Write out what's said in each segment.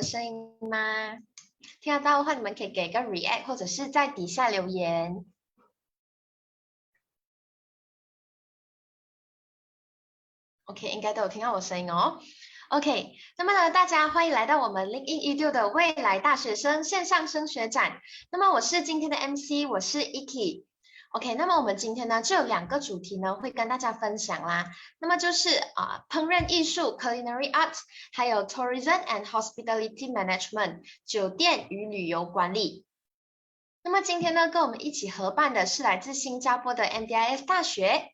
的声音吗？听得到的话，你们可以给个 react 或者是在底下留言。OK， 应该都有听到我声音哦。OK， 那么呢，大家欢迎来到我们 LinkedIn Edu 的未来大学生线上升学展。那么我是今天的 MC， 我是 Iki。OK， 那么我们今天呢就有2个主题呢会跟大家分享啦。那么就是烹饪艺术 Culinary Art， 还有 Tourism and Hospitality Management 酒店与旅游管理。那么今天呢跟我们一起合办的是来自新加坡的 MDIS 大学。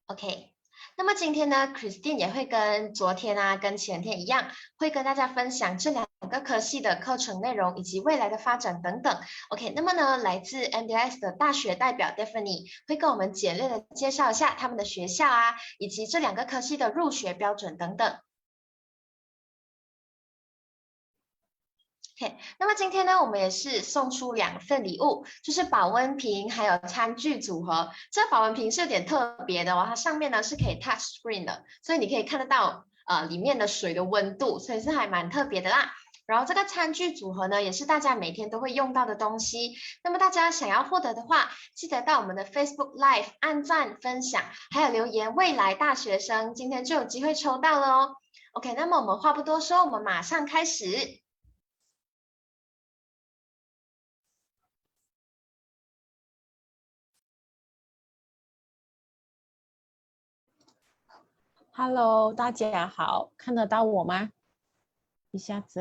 OK， 那么今天呢 Christine 也会跟昨天跟前天一样，会跟大家分享这2个科系的课程内容以及未来的发展等等。OK， 那么呢来自 MDIS 的大学代表 Daphne 会跟我们简略的介绍一下他们的学校以及这2个科系的入学标准等等。OK， 那么今天呢，我们也是送出2份礼物，就是保温瓶还有餐具组合。这保温瓶是有点特别的哦，它上面呢是可以 touch screen 的，所以你可以看得到里面的水的温度，所以是还蛮特别的啦。然后这个餐具组合呢，也是大家每天都会用到的东西。那么大家想要获得的话，记得到我们的 Facebook Live 按赞、分享，还有留言未来大学生，今天就有机会抽到了哦。OK， 那么我们话不多说，我们马上开始。Hello， 大家好，看得到我吗？一下子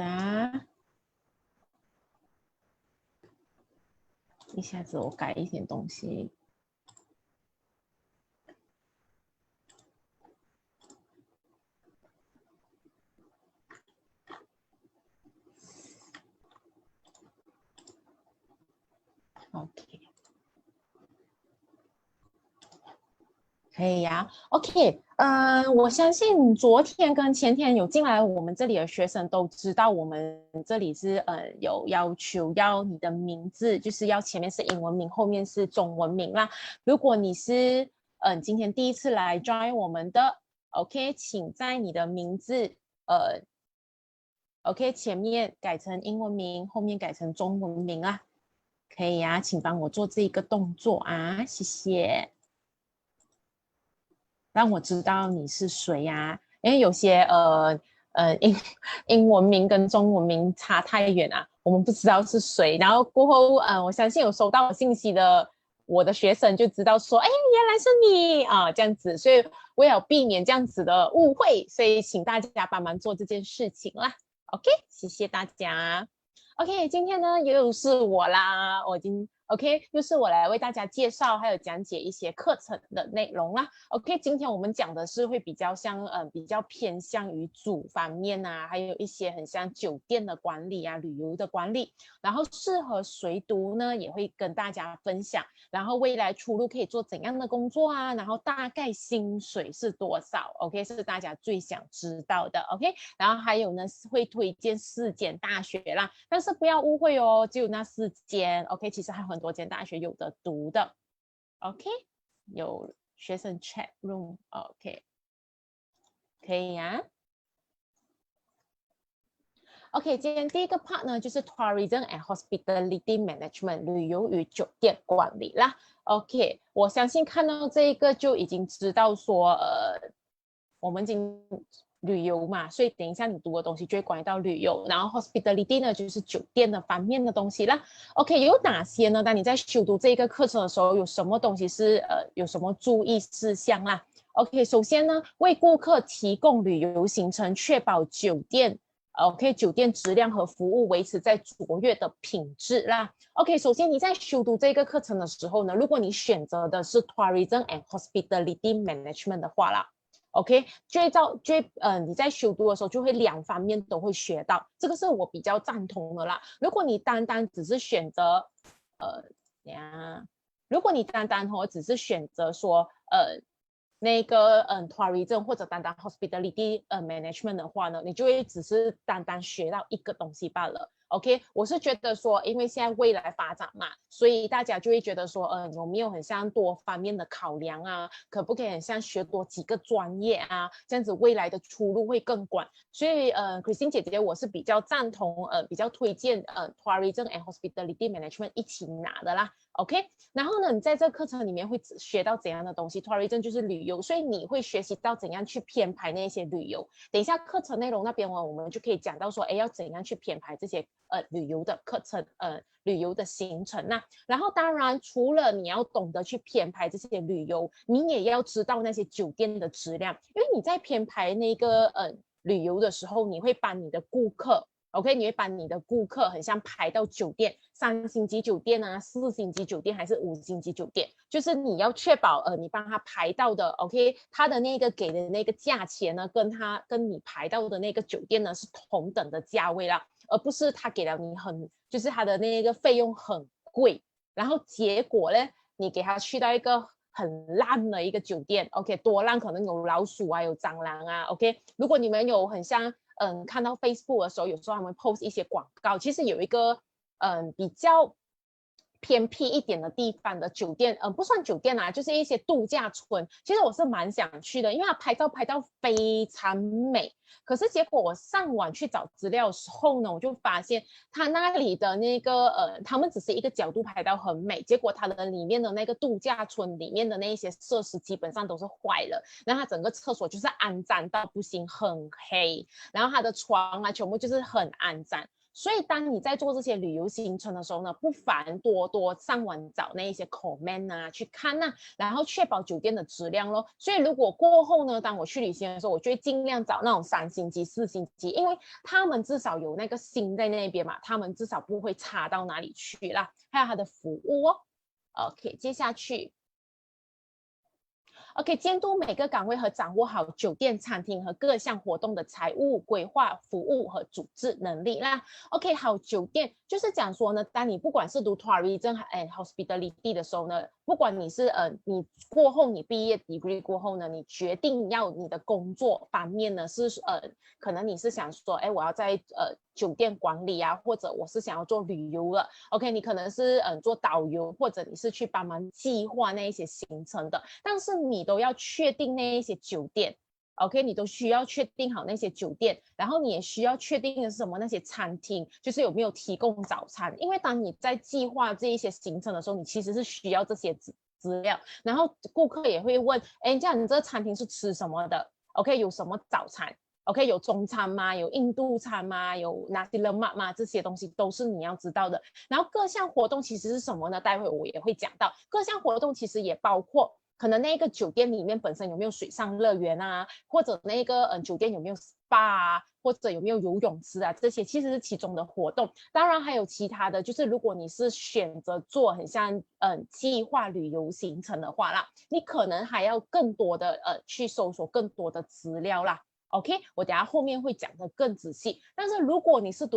一下子我改一点东西。OK， 可以呀。OK， 我相信昨天跟前天有进来我们这里的学生都知道，我们这里是有要求要你的名字，就是要前面是英文名，后面是中文名啦。如果你是今天第一次来 join 我们的 ，OK， 请在你的名字OK 前面改成英文名，后面改成中文名啊。可以啊，请帮我做这个动作谢谢。让我知道你是谁因为有些英文名跟中文名差太远我们不知道是谁。然后过后我相信有收到信息的我的学生就知道说，原来是你这样子。所以为了避免这样子的误会，所以请大家帮忙做这件事情啦。OK， 谢谢大家。OK， 今天呢又是我啦，我已经 OK， 又是我来为大家介绍还有讲解一些课程的内容啦。OK， 今天我们讲的是会比较像比较偏向于主方面还有一些很像酒店的管理旅游的管理，然后适合谁读呢也会跟大家分享，然后未来出路可以做怎样的工作然后大概薪水是多少 OK， 是大家最想知道的 OK， 然后还有呢会推荐4间大学啦，但是不要误会哦，只有那4间 OK， 其实还有很多间大学有的读的 OK， 有学生 chat room OK， 可以OK， 今天第一个 part 呢就是 Tourism and Hospitality Management 旅游与酒店管理啦。OK， 我相信看到这一个就已经知道说我们旅游嘛，所以等一下你读的东西就会关于到旅游，然后 hospitality 呢就是酒店的方面的东西啦。OK， 有哪些呢？当你在修读这个课程的时候，有什么东西是有什么注意事项啦 ？OK， 首先呢，为顾客提供旅游行程，确保酒店酒店质量和服务维持在卓越的品质啦。OK， 首先你在修读这个课程的时候呢，如果你选择的是 Tourism and Hospitality Management 的话啦。OK， 你在修读的时候就会2方面都会学到，这个是我比较赞同的啦。如果你单单只是选择如果你单单只是选择说那个tourism 或者单单 hospitality management 的话呢，你就会只是单单学到一个东西罢了。OK，我是觉得说，因为现在未来发展嘛，所以大家就会觉得说，有没有很像多方面的考量啊？可不可以很像学多几个专业啊？这样子未来的出路会更广。所以Christine 姐姐，我是比较赞同，比较推荐Tourism and Hospitality Management 一起拿的啦。OK，然后呢，你在这个课程里面会学到怎样的东西？Tourism 就是旅游，所以你会学习到怎样去编排那些旅游。等一下课程内容那边我们就可以讲到说，哎，要怎样去编排这些旅游的课程，旅游的行程呐、然后当然除了你要懂得去编排这些旅游，你也要知道那些酒店的质量，因为你在编排那个旅游的时候，你会把你的顾客。OK，你会把你的顾客很像排到酒店，3星级酒店啊，4星级酒店还是5星级酒店，就是你要确保你帮他排到的 OK， 他的那个给的那个价钱呢，跟你排到的那个酒店呢是同等的价位啦，而不是他给了你就是他的那个费用很贵，然后结果呢，你给他去到一个很烂的一个酒店 ，OK， 多烂可能有老鼠啊，有蟑螂啊 ，OK， 如果你们有很像看到 Facebook 的时候，有时候他们 post 一些广告，其实有一个比较偏僻一点的地方的酒店，不算酒店啊，就是一些度假村。其实我是蛮想去的，因为它拍照拍到非常美。可是结果我上网去找资料的时候呢，我就发现它那里的那个他们只是一个角度拍到很美，结果它的里面的那个度假村里面的那些设施基本上都是坏了，然后它整个厕所就是肮脏到不行，很黑，然后它的床啊全部就是很肮脏。所以当你在做这些旅游行程的时候呢，不妨多多上网找那一些 comment 啊，去看啊，然后确保酒店的质量咯。所以如果过后呢，当我去旅行的时候，我就会尽量找那种3星级、4星级，因为他们至少有那个心在那边嘛，他们至少不会差到哪里去啦。还有他的服务哦。OK， 接下去。OK， 监督每个岗位和掌握好酒店、餐厅和各项活动的财务规划、服务和组织能力啦。OK， 好，酒店就是讲说呢，当你不管是读 tourism and hospitality 的时候呢，不管你是你过后你毕业 degree 过后呢，你决定要你的工作方面呢是可能你是想说，哎，我要在酒店管理啊，或者我是想要做旅游了。OK， 你可能是做导游，或者你是去帮忙计划那一些行程的，但是你都要确定那一些酒店。OK， 你都需要确定好那些酒店，然后你也需要确定的是什么那些餐厅，就是有没有提供早餐。因为当你在计划这一些行程的时候，你其实是需要这些资料，然后顾客也会问，哎，这样你这个餐厅是吃什么的 ？OK， 有什么早餐？OK， 有中餐吗？有印度餐吗？有 nasi lemak 吗？这些东西都是你要知道的。然后各项活动其实是什么呢？待会我也会讲到。各项活动其实也包括可能那个酒店里面本身有没有水上乐园啊，或者那个酒店有没有 SPA 啊，或者有没有游泳池啊，这些其实是其中的活动。当然还有其他的，就是如果你是选择做很像计划旅游行程的话啦，你可能还要更多的去搜索更多的资料啦。OK， 我等下后面会讲的更仔细。但是如果你是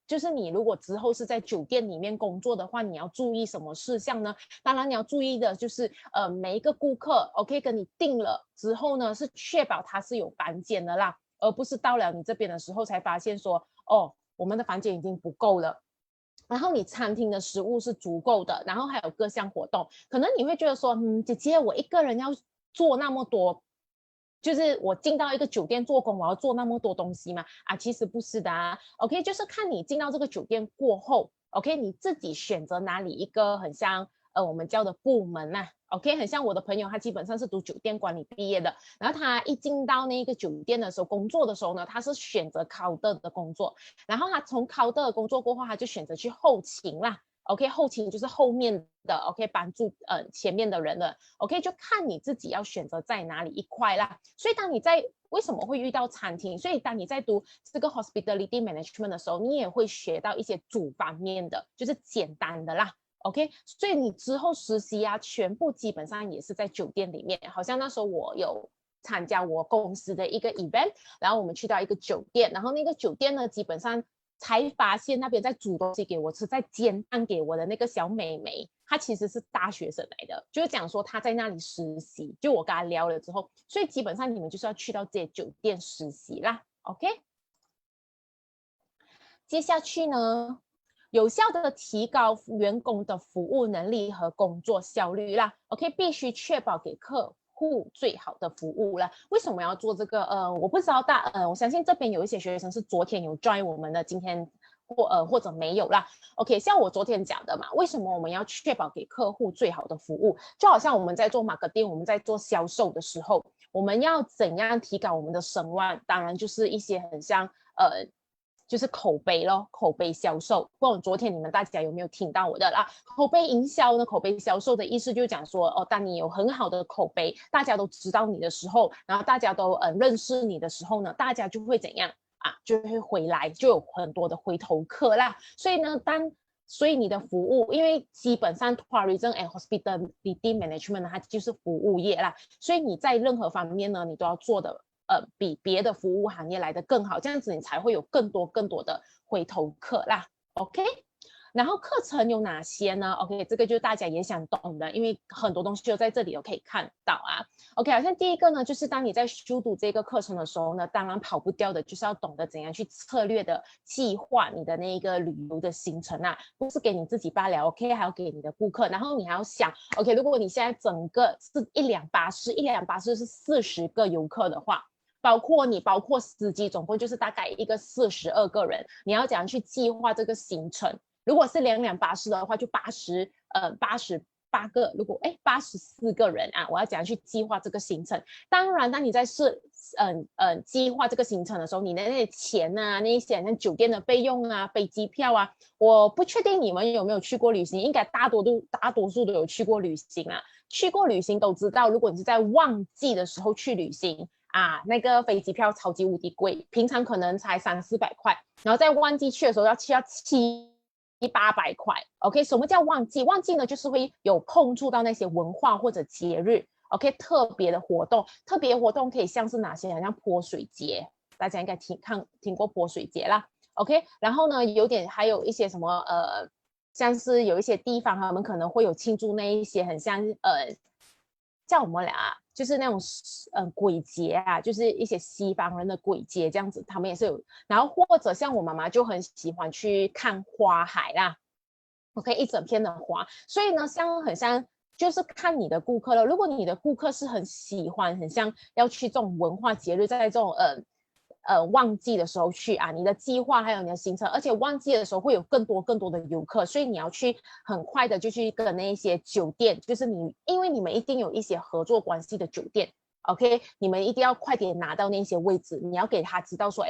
就是你如果之后是在酒店里面工作的话，你要注意什么事项呢？当然你要注意的就是每一个顾客 OK 跟你订了之后呢，是确保他是有房间的啦，而不是到了你这边的时候才发现说，哦，我们的房间已经不够了。然后你餐厅的食物是足够的，然后还有各项活动，可能你会觉得说，姐姐，我一个人要做那么多，就是我进到一个酒店做工，我要做那么多东西吗？啊，其实不是的啊。OK，就是看你进到这个酒店过后，OK，你自己选择哪里一个很像我们叫的部门呐、OK， 很像我的朋友，他基本上是读酒店管理毕业的，然后他一进到那个酒店的时候，工作的时候呢，他是选择 counter 的工作，然后他从 counter 的工作过后，他就选择去后勤啦。OK， 后勤就是后面的 OK 帮助前面的人了 OK， 就看你自己要选择在哪里一块啦。所以当你在为什么会遇到餐厅？所以当你在读这个 hospitality management 的时候，你也会学到一些主方面的，就是简单的啦。OK，所以你之后实习啊，全部基本上也是在酒店里面。好像那时候我有参加我公司的一个 event，然后我们去到一个酒店，然后那个酒店呢，基本上才发现那边在煮东西给我吃，在煎蛋给我的那个小美眉，她其实是大学生来的，就是讲说她在那里实习，就我跟她聊了之后，所以基本上你们就是要去到这些酒店实习啦。OK， 接下去呢，有效的提高员工的服务能力和工作效率啦。OK， 必须确保给客户最好的服务啦。为什么要做这个？我不知道我相信这边有一些学生是昨天有 join 我们的，今天或者没有啦。OK， 像我昨天讲的嘛，为什么我们要确保给客户最好的服务？就好像我们在做 marketing， 我们在做销售的时候，我们要怎样提高我们的声望？当然就是一些很像就是口碑咯，口碑销售。不管昨天你们大家有没有听到我的啦？口碑营销呢？口碑销售的意思就是讲说，当你有很好的口碑，大家都知道你的时候，然后大家都认识你的时候呢，大家就会怎样？就会回来，就有很多的回头客啦。所以呢，所以你的服务，因为基本上 tourism and hospitality management 它就是服务业啦，所以你在任何方面呢，你都要做的比别的服务行业来的更好，这样子你才会有更多的回头客啦。OK。然后课程有哪些呢 ？OK， 这个就大家也想懂的，因为很多东西就在这里都可以看到啊。OK， 好像第一个呢，就是当你在修读这个课程的时候呢，当然跑不掉的就是要懂得怎样去策略的计划你的那个旅游的行程啊，不是给你自己罢了 ，OK， 还要给你的顾客，然后你还要想 ，OK， 如果你现在整个是一辆巴士是40个游客的话。包括司机，总共就是大概一个42个人，你要怎样去计划这个行程？如果是2辆巴士的话，就88个，如果84个人啊，我要怎样去计划这个行程？当然，当你在计划这个行程的时候，你的那些钱啊，那些像酒店的费用啊、飞机票啊，我不确定你们有没有去过旅行，应该大多数都有去过旅行啊。去过旅行都知道，如果你是在旺季的时候去旅行那个飞机票超级无敌贵，平常可能才300-400块，然后在旺季去的时候要700-800块。OK， 什么叫旺季？旺季呢，就是会有碰触到那些文化或者节日。OK， 特别的活动可以像是哪些？好像泼水节，大家应该听过泼水节啦。OK， 然后呢，还有一些什么像是有一些地方他们可能会有庆祝那一些很像叫我们俩就是那种鬼节啊，就是一些西方人的鬼节这样子，他们也是有。然后或者像我妈妈就很喜欢去看花海啦。OK， 一整片的花，所以呢，很像就是看你的顾客了。如果你的顾客是很喜欢，很像要去这种文化节日，在这种旺季的时候去你的计划还有你的行程，而且旺季的时候会有更多的游客，所以你要去很快的就去跟那一些酒店，就是因为你们一定有一些合作关系的酒店。OK， 你们一定要快点拿到那些位置，你要给他知道说，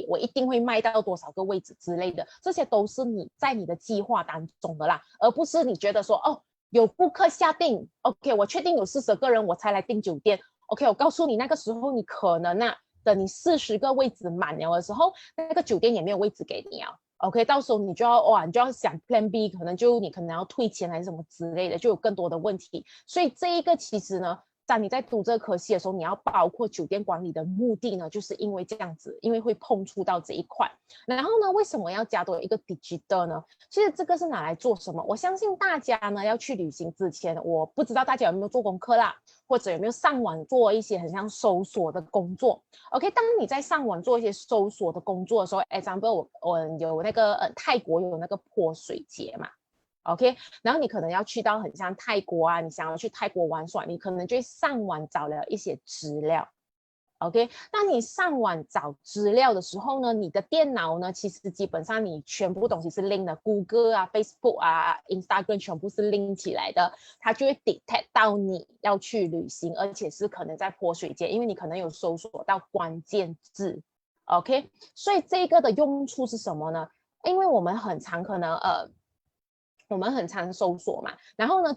我一定会卖到多少个位置之类的，这些都是你在你的计划当中的啦，而不是你觉得说，有顾客下定 ，OK， 我确定有40个人我才来订酒店 ，OK， 我告诉你那个时候你可能等你40个位置满了的时候，那个酒店也没有位置给你啊。OK， 到时候你就要想 Plan B， 可能你可能要退钱还是什么之类的，就有更多的问题。所以这一个其实呢，当你在读这个科系的时候，你要包括酒店管理的目的呢，就是因为这样子，因为会碰触到这一块。然后呢，为什么要加多一个 digital 呢？其实这个是拿来做什么？我相信大家呢要去旅行之前，我不知道大家有没有做功课啦，或者有没有上网做一些很像搜索的工作。OK， 当你在上网做一些搜索的工作的时候 ，example 我有那个泰国有那个泼水节嘛。OK， 然后你可能要去到很像泰国你想要去泰国玩耍，你可能就上网找了一些资料。OK， 当你上网找资料的时候呢，你的电脑呢，其实基本上你全部东西是 link 的 ，Google Facebook Instagram 全部是 link 起来的，它就会 detect 到你要去旅行，而且是可能在泼水节，因为你可能有搜索到关键字。OK， 所以这个的用处是什么呢？因为我们很常可能我们很常搜索嘛，然后呢，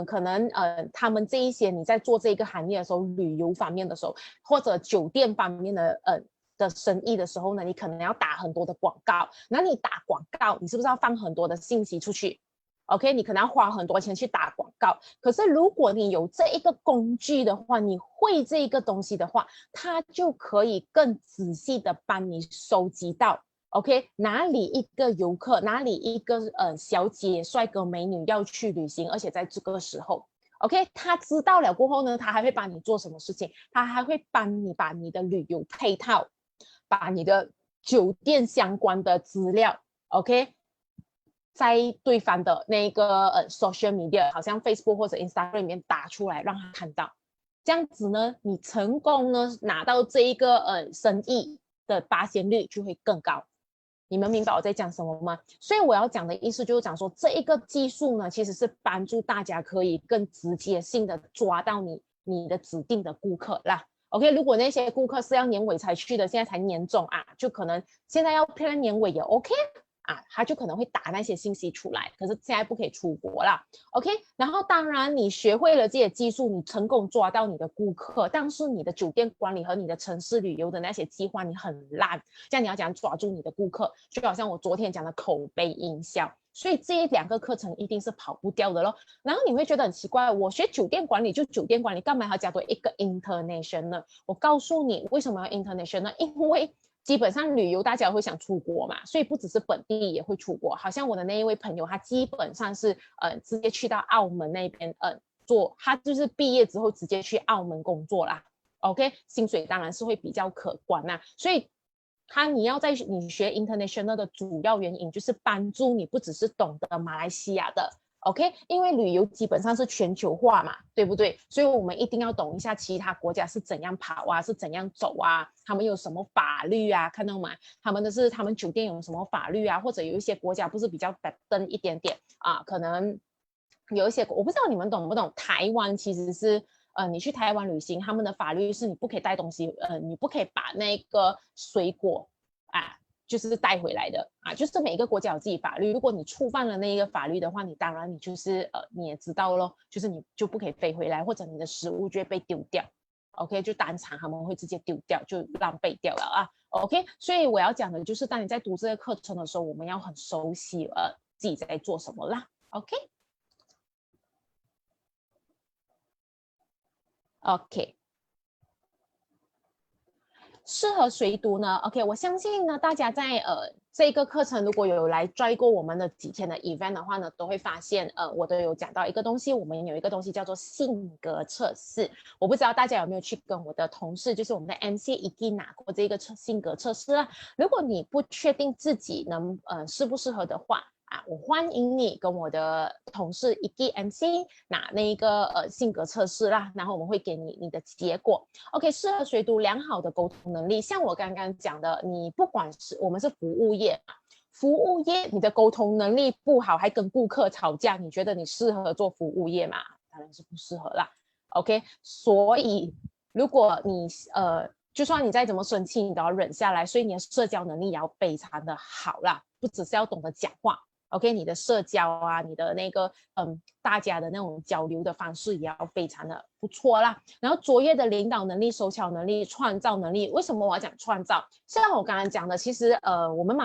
可能他们这一些你在做这个行业的时候，旅游方面的时候，或者酒店方面的生意的时候呢，你可能要打很多的广告。那你打广告，你是不是要放很多的信息出去 ？OK， 你可能要花很多钱去打广告。可是如果你有这一个工具的话，你会这一个东西的话，它就可以更仔细的帮你收集到。OK， 哪里一个游客，哪里一个小姐、帅哥、美女要去旅行，而且在这个时候 ，OK， 他知道了过后呢，他还会帮你做什么事情？他还会帮你把你的旅游配套，把你的酒店相关的资料 ，OK，在对方的那个social media，好像 Facebook 或者 Instagram 里面打出来，让他看到。这样子呢，你成功呢拿到这一个生意的达成率就会更高。你们明白我在讲什么吗？所以我要讲的意思就是讲说，这一个技术呢，其实是帮助大家可以更直接性的抓到你的指定的顾客啦。OK， 如果那些顾客是要年尾才去的，现在才年终啊，就可能现在要 plan 年尾也 OK。啊，他就可能会打那些信息出来，可是现在不可以出国啦 ，OK？ 然后当然你学会了这些技术，你成功抓到你的顾客，但是你的酒店管理和你的城市旅游的那些计划你很烂，这样你要怎样抓住你的顾客？就好像我昨天讲的口碑营销，所以这两个课程一定是跑不掉的咯。然后你会觉得很奇怪，我学酒店管理就酒店管理，干嘛还要加多一个 international 呢？我告诉你为什么要 international， 因为基本上旅游大家会想出国嘛，所以不只是本地也会出国。好像我的那一位朋友，他基本上是直接去到澳门那边做，他就是毕业之后直接去澳门工作啦。OK， 薪水当然是会比较可观啦。所以你要在你学 international 的主要原因就是帮助你不只是懂得马来西亚的。OK， 因为旅游基本上是全球化嘛，对不对？所以我们一定要懂一下其他国家是怎样跑啊，是怎样走啊，他们有什么法律啊，看到吗？他们酒店有什么法律啊，或者有一些国家不是比较登一点点啊，可能有一些我不知道你们懂不懂，台湾其实是你去台湾旅行，他们的法律是你不可以带东西，你不可以把那个水果啊。就是带回来的啊，就是每一个国家有自己法律，如果你触犯了那个法律的话，你当然你就是你也知道咯，就是你就不可以飞回来，或者你的食物就会被丢掉 ，OK， 就当场他们会直接丢掉，就浪费掉了啊 ，OK， 所以我要讲的就是当你在读这个课程的时候，我们要很熟悉自己在做什么啦 ，OK，OK。适合谁读呢 ？OK， 我相信呢，大家在这个课程如果有来 join 过我们的几天的 event 的话呢，都会发现我都有讲到一个东西，我们有一个东西叫做性格测试。我不知道大家有没有去跟我的同事，就是我们的 MC 一定拿过这个性格测试啊？如果你不确定自己能适不适合的话，我欢迎你跟我的同事一个 MC 拿那个性格测试啦，然后我们会给你的结果。OK， 适合谁读良好的沟通能力？像我刚刚讲的，你不管是我们是服务业，服务业你的沟通能力不好，还跟顾客吵架，你觉得你适合做服务业吗？当然是不适合啦。OK， 所以如果你就算你再怎么生气，你都要忍下来，所以你的社交能力也要非常的好啦，不只是要懂得讲话。OK， 你的社交啊，你的那个大家的那种交流的方式也要非常的不错啦。然后卓越的领导能力、手巧能力、创造能力，为什么我要讲创造？像我刚刚讲的，其实我们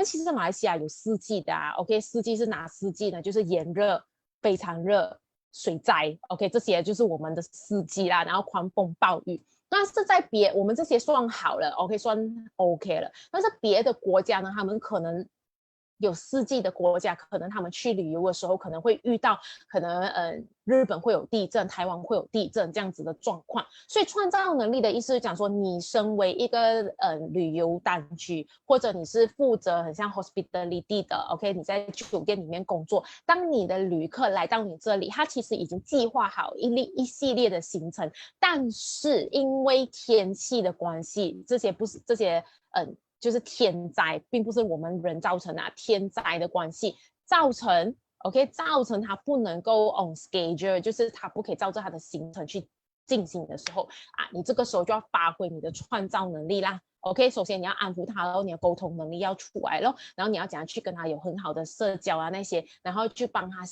其实马来西亚有四季的啊。OK， 四季是哪四季呢？就是炎热、非常热、水灾。OK， 这些就是我们的四季啦。然后狂风暴雨。但是在我们这些算好了 ，OK， 算 OK 了。但是别的国家呢，他们可能有四季的国家，可能他们去旅游的时候可能会遇到，可能日本会有地震，台湾会有地震这样子的状况。所以创造能力的意思是讲说，你身为一个旅游当局，或者你是负责很像 hospitality 的 ，OK， 你在酒店里面工作，当你的旅客来到你这里，他其实已经计划好一系列的行程，但是因为天气的关系，这些就是天灾，并不是我们人造成啊，天灾的关系造成他不能够 on schedule， 就是他不可以照着他的行程去进行的时候你这个时候就要发挥你的创造能力啦。OK， 首先你要安抚他，然后你的沟通能力要出来咯，然后你要怎样去跟他有很好的社交啊那些，然后去帮他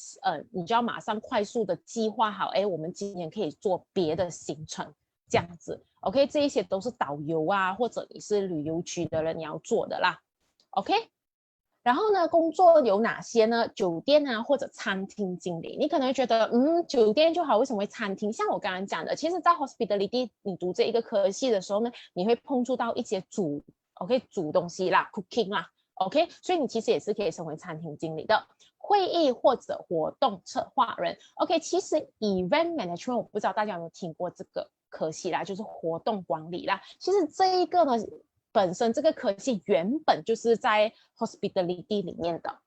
你就要马上快速的计划好，我们今年可以做别的行程。这样子 ，OK， 这一些都是导游啊，或者你是旅游局的人你要做的啦 ，OK。然后呢，工作有哪些呢？酒店啊，或者餐厅经理，你可能会觉得，酒店就好，为什么会餐厅？像我刚刚讲的，其实，在 hospitality 你读这一个科系的时候呢，你会碰触到一些煮东西啦 ，cooking 啦 ，OK， 所以你其实也是可以成为餐厅经理的。会议或者活动策划人 ，OK， 其实 event management 我不知道大家有没有听过这个科系啦，就是活动管理啦。其实这一个呢，本身这个科系原本就是在 hospitality 里面的。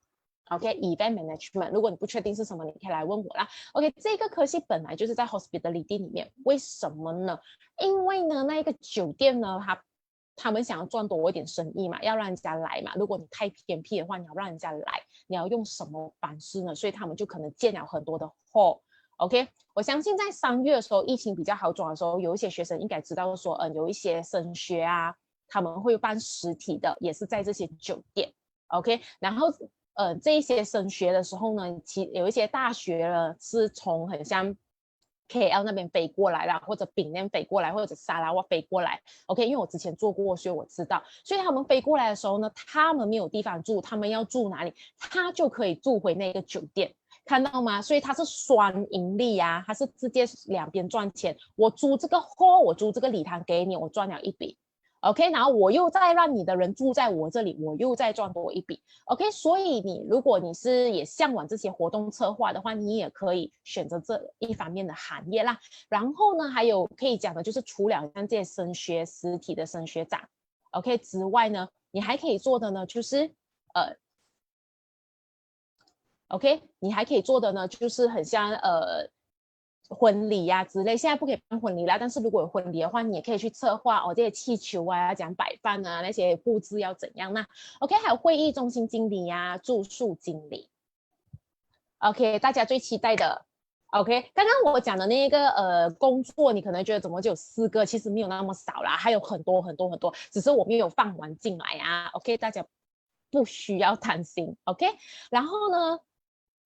OK，event management，如果你不确定是什么，你可以来问我啦。OK，这个科系本来就是在 hospitality 里面，为什么呢？因为呢，那个酒店呢，他们想要赚多一点生意嘛，要让人家来嘛。如果你太偏僻的话，你要让人家来，你要用什么方式呢？所以他们就可能建了很多的 hall。OK， 我相信在3月的时候，疫情比较好转的时候，有一些学生应该知道说，有一些升学啊，他们会办实体的，也是在这些酒店。OK， 然后这一些升学的时候呢，有一些大学呢是从很像 KL 那边飞过来啦，或者丙那飞过来，或者沙拉瓦飞过来。OK， 因为我之前做过，所以我知道。所以他们飞过来的时候呢，他们没有地方住，他们要住哪里？他就可以住回那个酒店。看到吗？所以它是双盈利啊，它是直接两边赚钱。我租这个 hall， 我租这个礼堂给你，我赚了一笔。OK， 然后我又再让你的人住在我这里，我又再赚多一笔。OK， 所以如果你是也向往这些活动策划的话，你也可以选择这一方面的行业啦。然后呢，还有可以讲的就是，除了像这些升学实体的升学长 ，OK 之外呢，你还可以做的呢，就是OK， 你还可以做的呢，就是很像婚礼呀、之类。现在不可以办婚礼啦，但是如果有婚礼的话，你也可以去策划这些气球啊，怎样摆放啊，那些布置要怎样那 OK， 还有会议中心经理呀、住宿经理。OK， 大家最期待的。OK， 刚刚我讲的那个工作，你可能觉得怎么就有4个，其实没有那么少啦，还有很多很多很多，只是我没有放完进来啊。OK， 大家不需要担心。OK， 然后呢？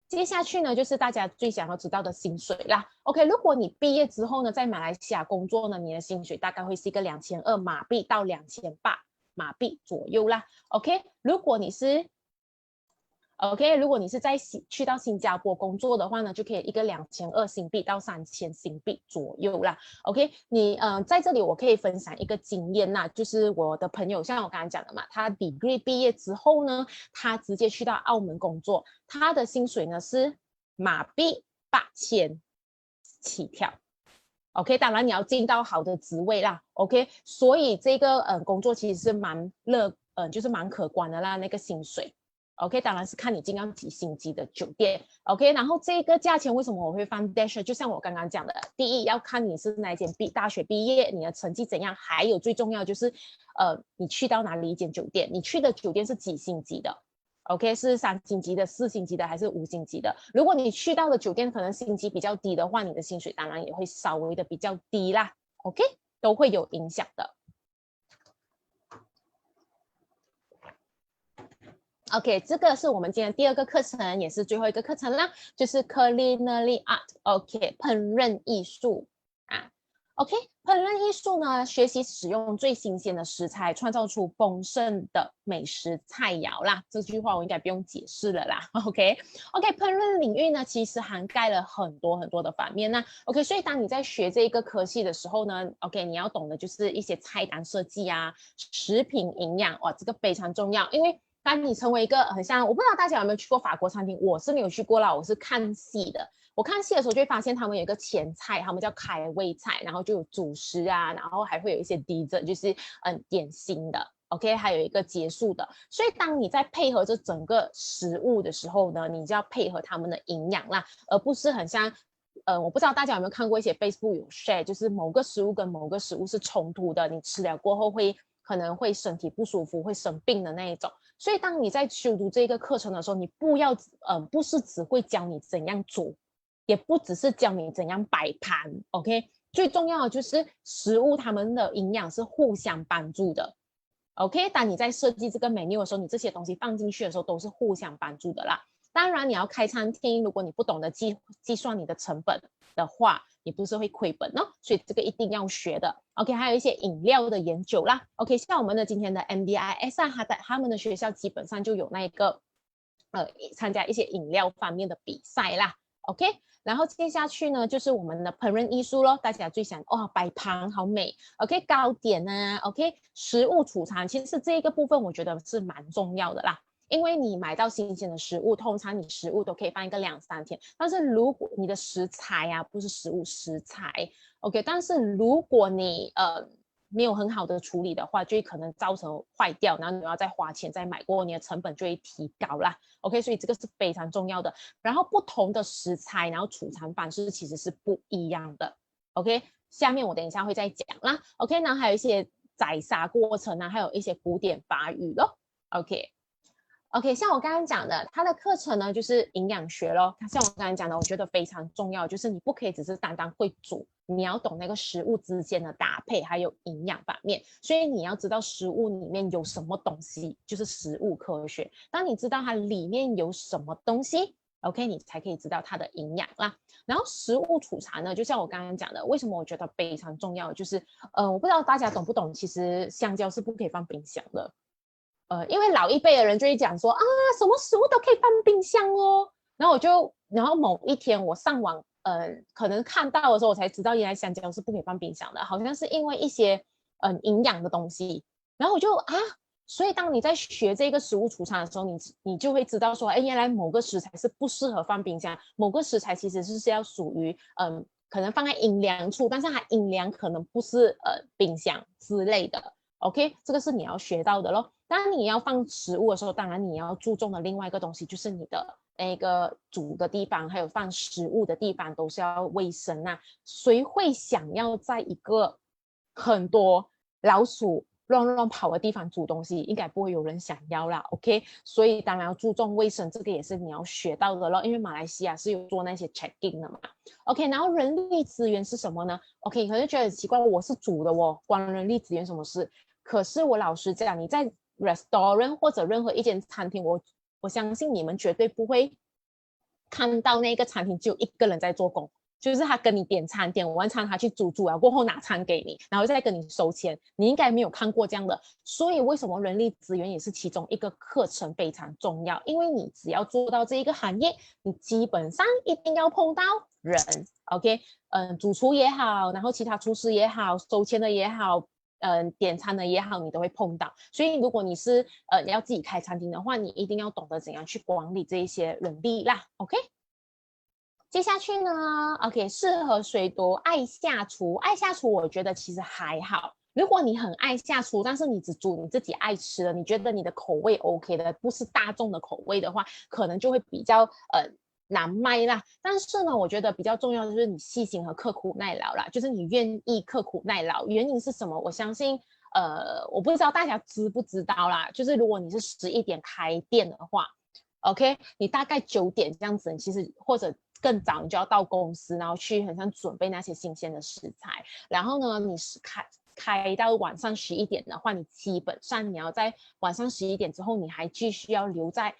接下去呢，就是大家最想要知道的薪水啦。OK， 如果你毕业之后呢，在马来西亚工作呢，你的薪水大概会是一个2200马币到2800马币左右啦。OK， 如果你是去到新加坡工作的话呢，就可以一个2200新币到3000新币左右啦。OK， 你在这里我可以分享一个经验啦，就是我的朋友，像我刚才讲的嘛，他 degree 毕业之后呢，他直接去到澳门工作，他的薪水呢是马币8000起跳。OK， 当然你要进到好的职位啦。OK， 所以这个工作其实是就是蛮可观的啦，那个薪水。OK， 当然是看你进到几星级的酒店。OK， 然后这个价钱为什么我会放 dash？ 就像我刚刚讲的，第一要看你是哪一间大学毕业，你的成绩怎样，还有最重要就是你去到哪里一间酒店，你去的酒店是几星级的。OK， 是3星级的、4星级的还是5星级的？如果你去到的酒店可能星级比较低的话，你的薪水当然也会稍微的比较低啦。OK， 都会有影响的。OK， 这个是我们今天第2个课程，也是最后一个课程啦，就是 Culinary Art。OK， 烹饪艺术啊。OK， 烹饪艺术呢，学习使用最新鲜的食材，创造出丰盛的美食菜肴啦。这句话我应该不用解释了啦。OK， 烹饪领域呢，其实涵盖了很多很多的方面那 OK， 所以当你在学这个科系的时候呢 ，OK， 你要懂的就是一些菜单设计啊，食品营养，哇，这个非常重要，因为当你成为一个很像，我不知道大家有没有去过法国餐厅，我是没有去过啦，我是看戏的。我看戏的时候就会发现他们有一个前菜，他们叫开胃菜，然后就有主食啊，然后还会有一些dessert，就是点心的。OK， 还有一个结束的。所以当你在配合这整个食物的时候呢，你就要配合他们的营养啦，而不是很像我不知道大家有没有看过一些 Facebook 有 share， 就是某个食物跟某个食物是冲突的，你吃了过后可能会身体不舒服，会生病的那一种。所以当你在修读这个课程的时候，你不是只会教你怎样煮，也不只是教你怎样摆盘 ，OK， 最重要的就是食物它们的营养是互相帮助的 ，OK， 当你在设计这个 menu 的时候，你这些东西放进去的时候都是互相帮助的啦。当然你要开餐厅，如果你不懂得计算你的成本的话，你不是会亏本哦，所以这个一定要学的。OK， 还有一些饮料的研究啦。OK， 像我们的今天的 MDIS 啊，他们的学校基本上就有那个参加一些饮料方面的比赛啦。OK， 然后接下去呢，就是我们的烹饪艺术咯，大家最想摆盘好美 ，OK， 糕点啊 ，OK， 食物储藏，其实这一个部分我觉得是蛮重要的啦。因为你买到新鲜的食物，通常你食物都可以放一个2-3天，但是如果你的食材啊，不是食物食材 ，OK， 但是如果你没有很好的处理的话，就会可能造成坏掉，然后你要再花钱再买过，你的成本就会提高啦。OK， 所以这个是非常重要的。然后不同的食材，然后储藏方式其实是不一样的。OK， 下面我等一下会再讲啦。OK， 然后还有一些宰杀过程啊，还有一些古典法语咯。OK， 像我刚刚讲的，它的课程呢就是营养学咯。像我刚刚讲的，我觉得非常重要，就是你不可以只是单单会煮，你要懂那个食物之间的搭配，还有营养方面。所以你要知道食物里面有什么东西，就是食物科学。当你知道它里面有什么东西 ，OK， 你才可以知道它的营养啦。然后食物储藏呢，就像我刚刚讲的，为什么我觉得非常重要，就是我不知道大家懂不懂，其实香蕉是不可以放冰箱的。因为老一辈的人就会讲说啊，什么食物都可以放冰箱哦。然后某一天我上网，可能看到的时候，我才知道原来香蕉是不可以放冰箱的，好像是因为一些营养的东西。然后我就所以当你在学这个食物储藏的时候，你就会知道说，哎，原来某个食材是不适合放冰箱，某个食材其实是要属于可能放在阴凉处，但是它阴凉可能不是冰箱之类的。OK， 这个是你要学到的咯。当你要放食物的时候，当然你要注重的另外一个东西就是你的那个煮的地方，还有放食物的地方都是要卫生啊。谁会想要在一个很多老鼠乱跑的地方煮东西？应该不会有人想要啦。OK， 所以当然要注重卫生，这个也是你要学到的咯。因为马来西亚是有做那些 check-in 的嘛。OK， 然后人力资源是什么呢 ？OK， 可能觉得很奇怪，我是煮的哦，关人力资源什么事？可是我老实讲，你在 restaurant 或者任何一间餐厅，我相信你们绝对不会看到那个餐厅只有一个人在做工，就是他跟你点餐，点完餐他去煮了过后拿餐给你，然后再跟你收钱，你应该没有看过这样的。所以为什么人力资源也是其中一个课程非常重要？因为你只要做到这一个行业，你基本上一定要碰到人 ，OK， 主厨也好，然后其他厨师也好，收钱的也好。点餐的也好，你都会碰到。所以如果你是要自己开餐厅的话，你一定要懂得怎样去管理这一些人力啦。OK， 接下去呢 ，OK， 适合谁读？爱下厨，爱下厨，我觉得其实还好。如果你很爱下厨，但是你只煮你自己爱吃的，你觉得你的口味 OK 的，不是大众的口味的话，可能就会比较难卖啦。但是呢，我觉得比较重要的就是你细心和刻苦耐劳啦，就是你愿意刻苦耐劳。原因是什么？我相信，我不知道大家知不知道啦。就是如果你是11点开店的话 ，OK， 你大概9点这样子，其实或者更早你就要到公司，然后去很像准备那些新鲜的食材。然后呢，你是开到晚上11点的话，你基本上你要在晚上11点之后，你还继续要留在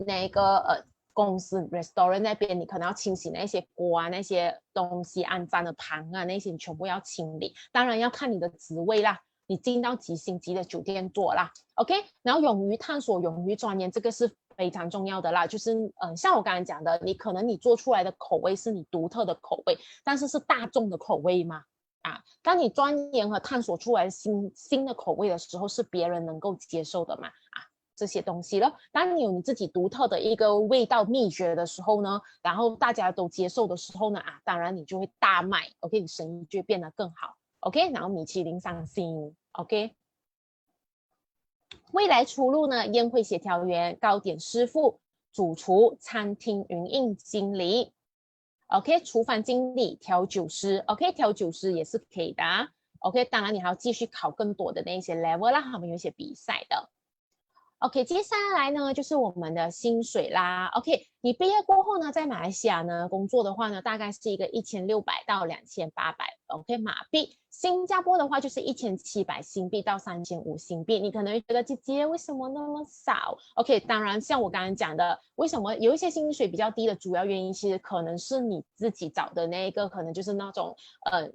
那个公司 restaurant 那边，你可能要清洗那些锅啊，那些东西肮脏的盘啊，那些你全部要清理。当然要看你的职位啦，你进到几星级的酒店做啦 ，OK。然后勇于探索，勇于钻研，这个是非常重要的啦。就是像我刚才讲的，你可能你做出来的口味是你独特的口味，但是是大众的口味吗？当你钻研和探索出来新的口味的时候，是别人能够接受的嘛？这些东西了。当你有你自己独特的一个味道秘诀的时候呢，然后大家都接受的时候呢，当然你就会大卖 ，OK， 你生意就会变得更好 ，OK， 然后米其林上星 ，OK。未来出路呢？宴会协调员、糕点师傅、主厨、餐厅营运经理 ，OK， 厨房经理、调酒师 ，OK， 调酒师也是可以的，OK， 当然你还要继续考更多的那些 level 啦，他们有一些比赛的。OK， 接下来呢就是我们的薪水啦。OK， 你毕业过后呢，在马来西亚呢工作的话呢，大概是一个1600到2800 OK 马币。新加坡的话就是1700新币到3500新币。你可能会觉得姐姐为什么那么少 ？OK， 当然像我刚刚讲的，为什么有一些薪水比较低的主要原因，其实可能是你自己找的那个，可能就是那种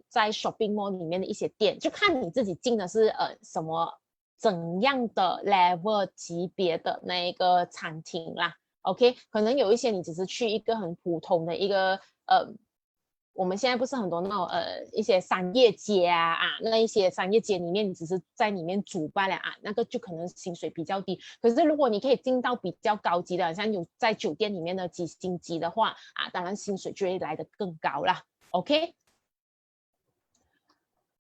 在 shopping mall 里面的一些店，就看你自己进的是什么。怎样的 level 级别的那一个餐厅啦 ，OK， 可能有一些你只是去一个很普通的一个我们现在不是很多那种一些商业街那一些商业街里面你只是在里面煮罢了那个就可能薪水比较低。可是如果你可以进到比较高级的，像有在酒店里面的几星级的话当然薪水就会来得更高啦 ，OK。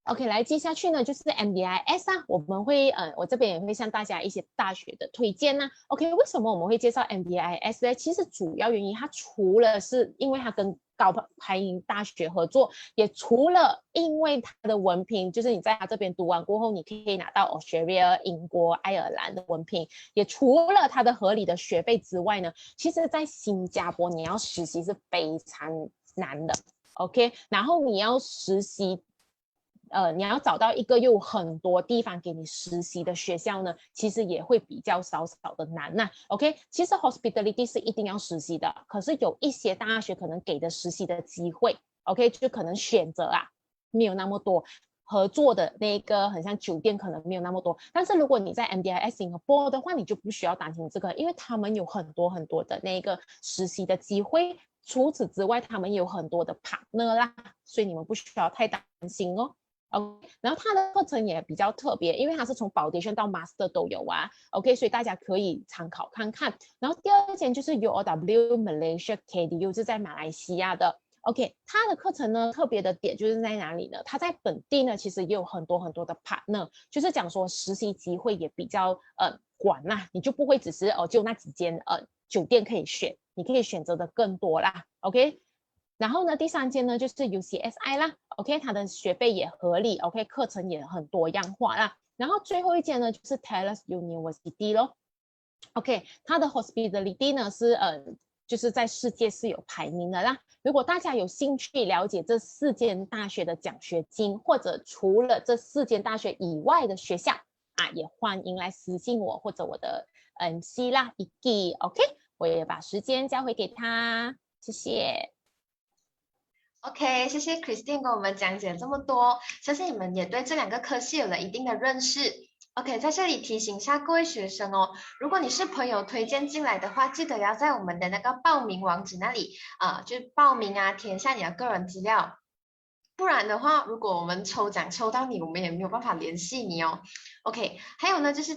OK，来接下去呢就是 MDIS 啊，我们会我这边也会向大家一些大学的推荐呢。OK，为什么我们会介绍 MDIS 呢？其实主要原因它除了是因为它跟高排名大学合作，也除了因为它的文凭，就是你在它这边读完过后，你可以拿到 Australia、英国、爱尔兰的文凭，也除了它的合理的学费之外呢，其实在新加坡你要实习是非常难的。OK，然后你要实习。你要找到一个有很多地方给你实习的学校呢，其实也会比较少的难呐。OK， 其实 hospitality 是一定要实习的，可是有一些大学可能给的实习的机会 ，OK， 就可能选择啊没有那么多。合作的那个很像酒店可能没有那么多，但是如果你在 MDIS Singapore 的话，你就不需要担心这个，因为他们有很多的那个实习的机会。除此之外，他们有很多的 partner 啦，所以你们不需要太担心哦。OK， 然后它的课程也比较特别，因为它是从 Foundation 到 Master 都有啊。OK， 所以大家可以参考看看。然后第二间就是 UOW Malaysia KDU， 是在马来西亚的。OK， 它的课程呢特别的点就是在哪里呢？它在本地呢其实也有很多的 partner， 就是讲说实习机会也比较广啦，你就不会只是就那几间酒店可以选，你可以选择的更多啦。OK。然后呢，第三间呢就是 UCSI 啦 ，OK， 它的学费也合理 ，OK， 课程也很多样化啦。然后最后一间呢就是 Taylor University 咯 ，OK， 它的 hospitality 呢是就是在世界是有排名的啦。如果大家有兴趣了解这4间大学的奖学金，或者除了这4间大学以外的学校啊，也欢迎来私信我或者我的MC 啦 ，OK， 我也把时间交回给他，谢谢。OK， 谢谢 Christine 跟我们讲解这么多，相信你们也对这2个科系有了一定的认识。OK， 在这里提醒一下各位学生哦，如果你是朋友推荐进来的话，记得要在我们的那个报名网址那里就报名啊，填下你的个人资料。不然的话，如果我们抽奖抽到你，我们也没有办法联系你哦。OK， 还有呢，就是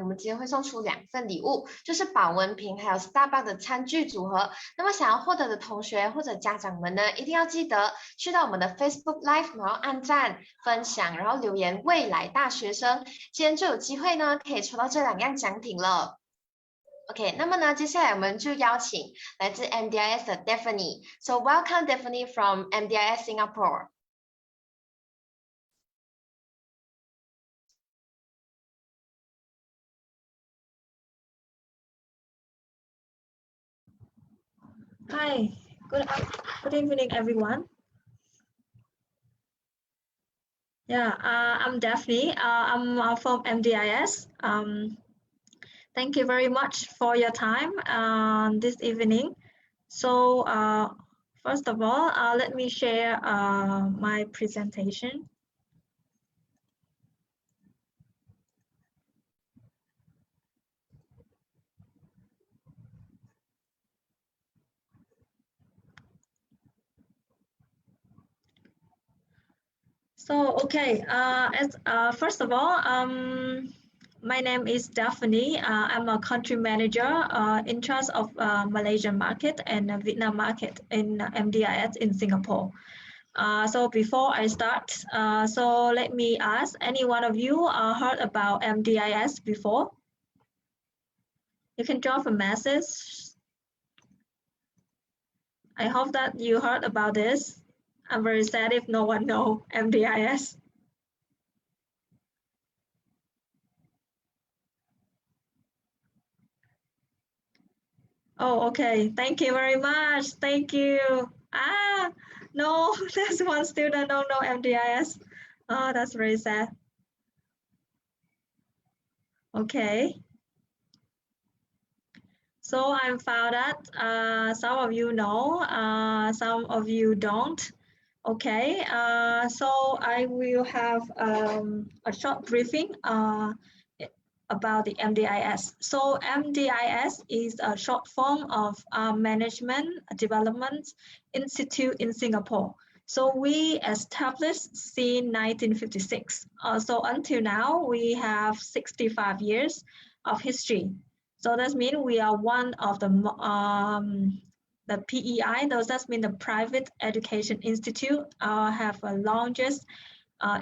我们今天会送出2份礼物，就是保温瓶还有 Starbucks 的餐具组合。那么想要获得的同学或者家长们呢，一定要记得去到我们的 Facebook Live， 然后按赞、分享，然后留言未来大学生，今天就有机会呢可以抽到这2样奖品了。OK， 那么呢，接下来我们就邀请来自 MDIS 的 Daphne。So welcome Daphne from MDIS Singapore. Hi, good evening, everyone. Yeah, I'm Daphne. I'm from MDIS. Thank you very much for your time this evening. So, first of all, let me share my presentation. So, okay, first of all, my name is Daphne. I'm a country manager in charge of Malaysian market and Vietnam market in MDIS in Singapore. So before I start, so let me ask, any one of you heard about MDIS before? You can drop a message. I hope that you heard about this. I'm very sad if no one knows MDIS. Oh, okay. Thank you very much. Thank you. No, there's one student don't know MDIS. Oh, that's very sad. Okay. So I found that some of you know, some of you don't. Okay, so I will have a short briefing about the MDIS. So MDIS is a short form of Management Development Institute in Singapore. So we established in 1956. So until now, we have 65 years of history. So that means we are one of the PEI, that means the Private Education Institute, have the longest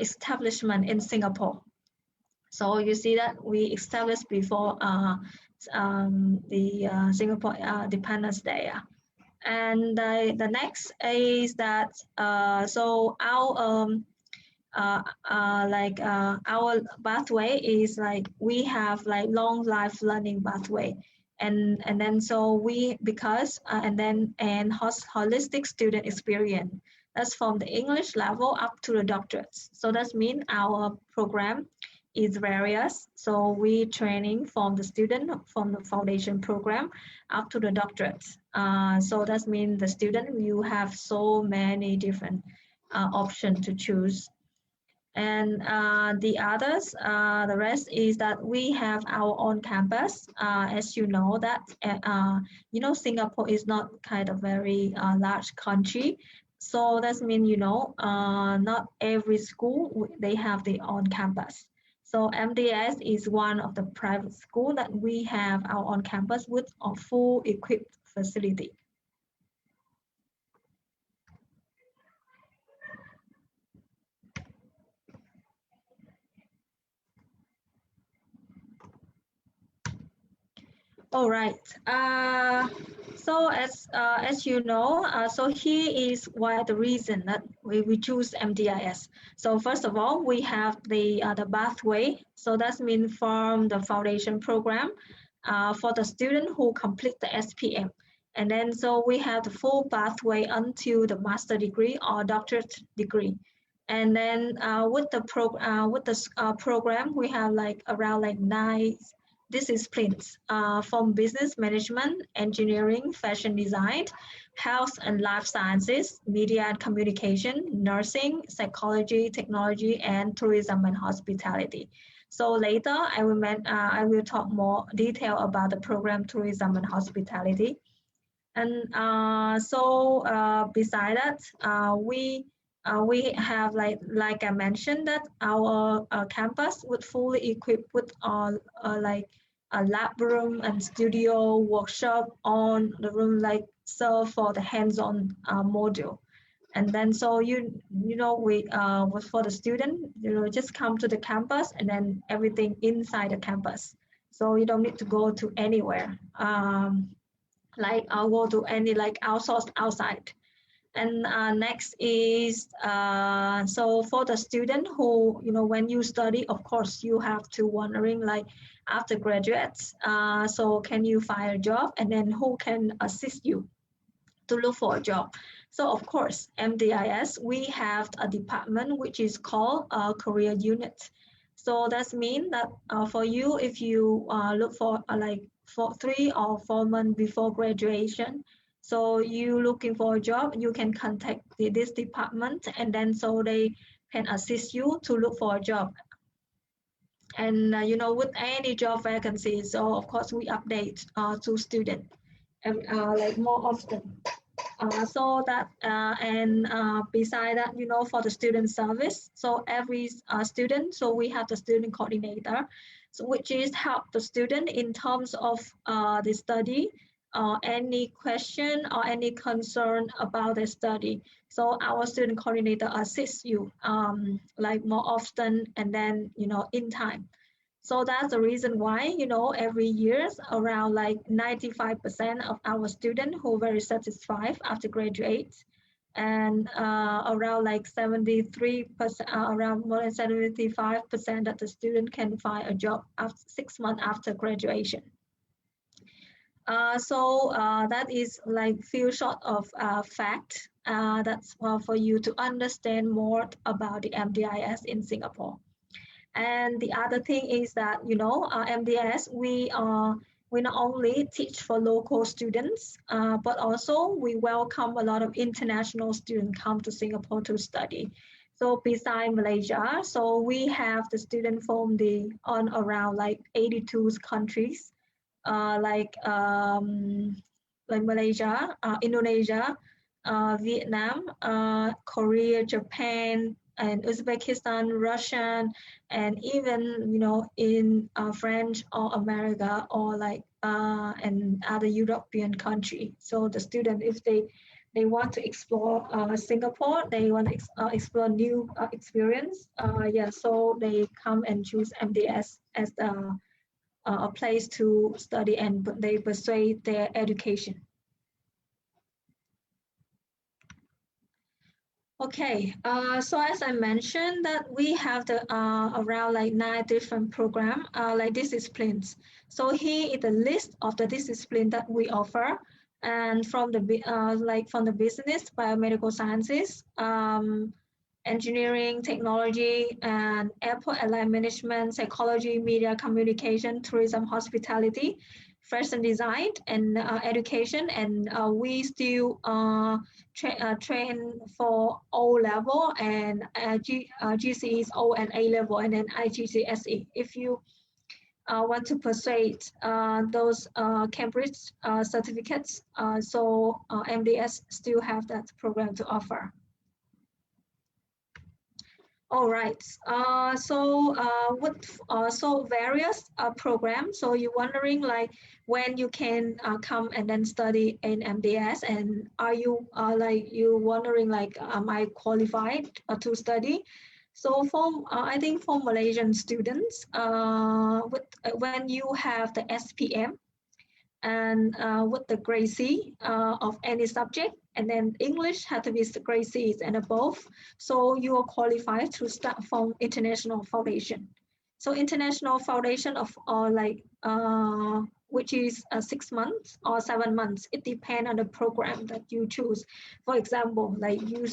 establishment in Singapore. So you see that we established before the Singapore Independence Day. And the next is that so our our pathway is like we have like long life learning pathway, and then so we because and then and holistic student experience. That's from the English level up to the doctorates. So that means our program is various. So we training from the student from the foundation program up to the doctorate. So that means the student, you have so many different options to choose. And the others, the rest is that we have our own campus. As you know that, you know, Singapore is not kind of very large country. So that means, you know, not every school, they have their own campus. So MDS is one of the private school that we have our own campus with a full equipped facility. All right. So as you know, so here is why the reason that we choose MDIS. So first of all, we have the pathway. So that means from the foundation program for the student who complete the SPM. And then so we have the full pathway until the master degree or doctorate degree. And then with the program, we have like around like 9 disciplines from business management, engineering, fashion design, health and life sciences, media and communication, nursing, psychology, technology, and tourism and hospitality. So later I will talk more detail about the program tourism and hospitality. And beside that, we have like I mentioned that our campus would fully equipped with like a lab room and studio workshop on the room like serve for the hands-on module. And then so you know we for the student, you know, just come to the campus and then everything inside the campus. So you don't need to go to anywhere. Like I'll go to any like outsourced outside. And next is, so for the student who, you know, when you study, of course, you have to wondering like after graduates, so can you find a job, and then who can assist you to look for a job? So of course, MDIS, we have a department which is called a career unit. So that means that for you, if you look for like for 3 or 4 months before graduation, so you looking for a job, you can contact this department, and then so they can assist you to look for a job. And you know, with any job vacancy, so of course we update to student like more often. So that and beside that, you know, for the student service, so every student, so we have the student coordinator, so which is help the student in terms of the study, any question or any concern about the study. So our student coordinator assists you like more often, and then, you know, in time. So that's the reason why, you know, every year around like 95% of our students who are very satisfied after graduate, and around like 73%, around more than 75% that the student can find a job after 6 months after graduation. So that is like few short of fact that's for you to understand more about the MDIS in Singapore. And the other thing is that, you know, MDIS, we not only teach for local students, but also we welcome a lot of international students come to Singapore to study. So beside Malaysia, so we have the student from the on around like 82 countries, like Malaysia, Indonesia, Vietnam, Korea, Japan, and Uzbekistan, Russian, and even, you know, in French or America or like and other European country. So the student, if they they want to explore Singapore, they want to explore new experience. Yeah, so they come and choose MDS as a place to study, and they pursue their education. Okay, so as I mentioned that we have the around like 9 different programs, like disciplines. So here is the list of the discipline that we offer, and from the from the business, biomedical sciences, engineering, technology, and airport airline management, psychology, media, communication, tourism, hospitality, fashion design, and education. And we still train for O level and GCE is O and A level, and then IGCSE. If you want to persuade those Cambridge certificates, so MDS still have that program to offer. All right. So various programs. So you're wondering like when you can come and then study in MDS, and are you you wondering like am I qualified to study? So for I think for Malaysian students, when you have the SPM and with the grade C of any subject, and then English had to be grade C's and above. So you are qualified to start from International Foundation. So International Foundation of which is 6 months or 7 months. It depends on the program that you choose. For example, like you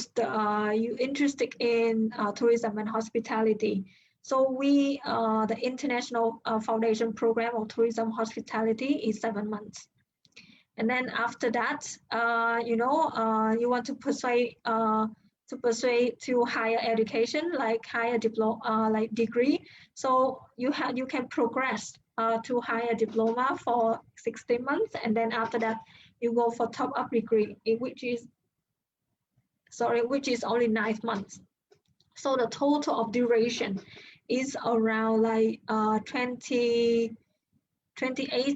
interested in tourism and hospitality. So we, the International Foundation Program of Tourism Hospitality is 7 months. And then after that, you want to persuade to higher education, like higher diploma, like degree. So you can progress to higher diploma for 16 months, and then after that, you go for top-up degree, which is only 9 months. So the total of duration is around like 28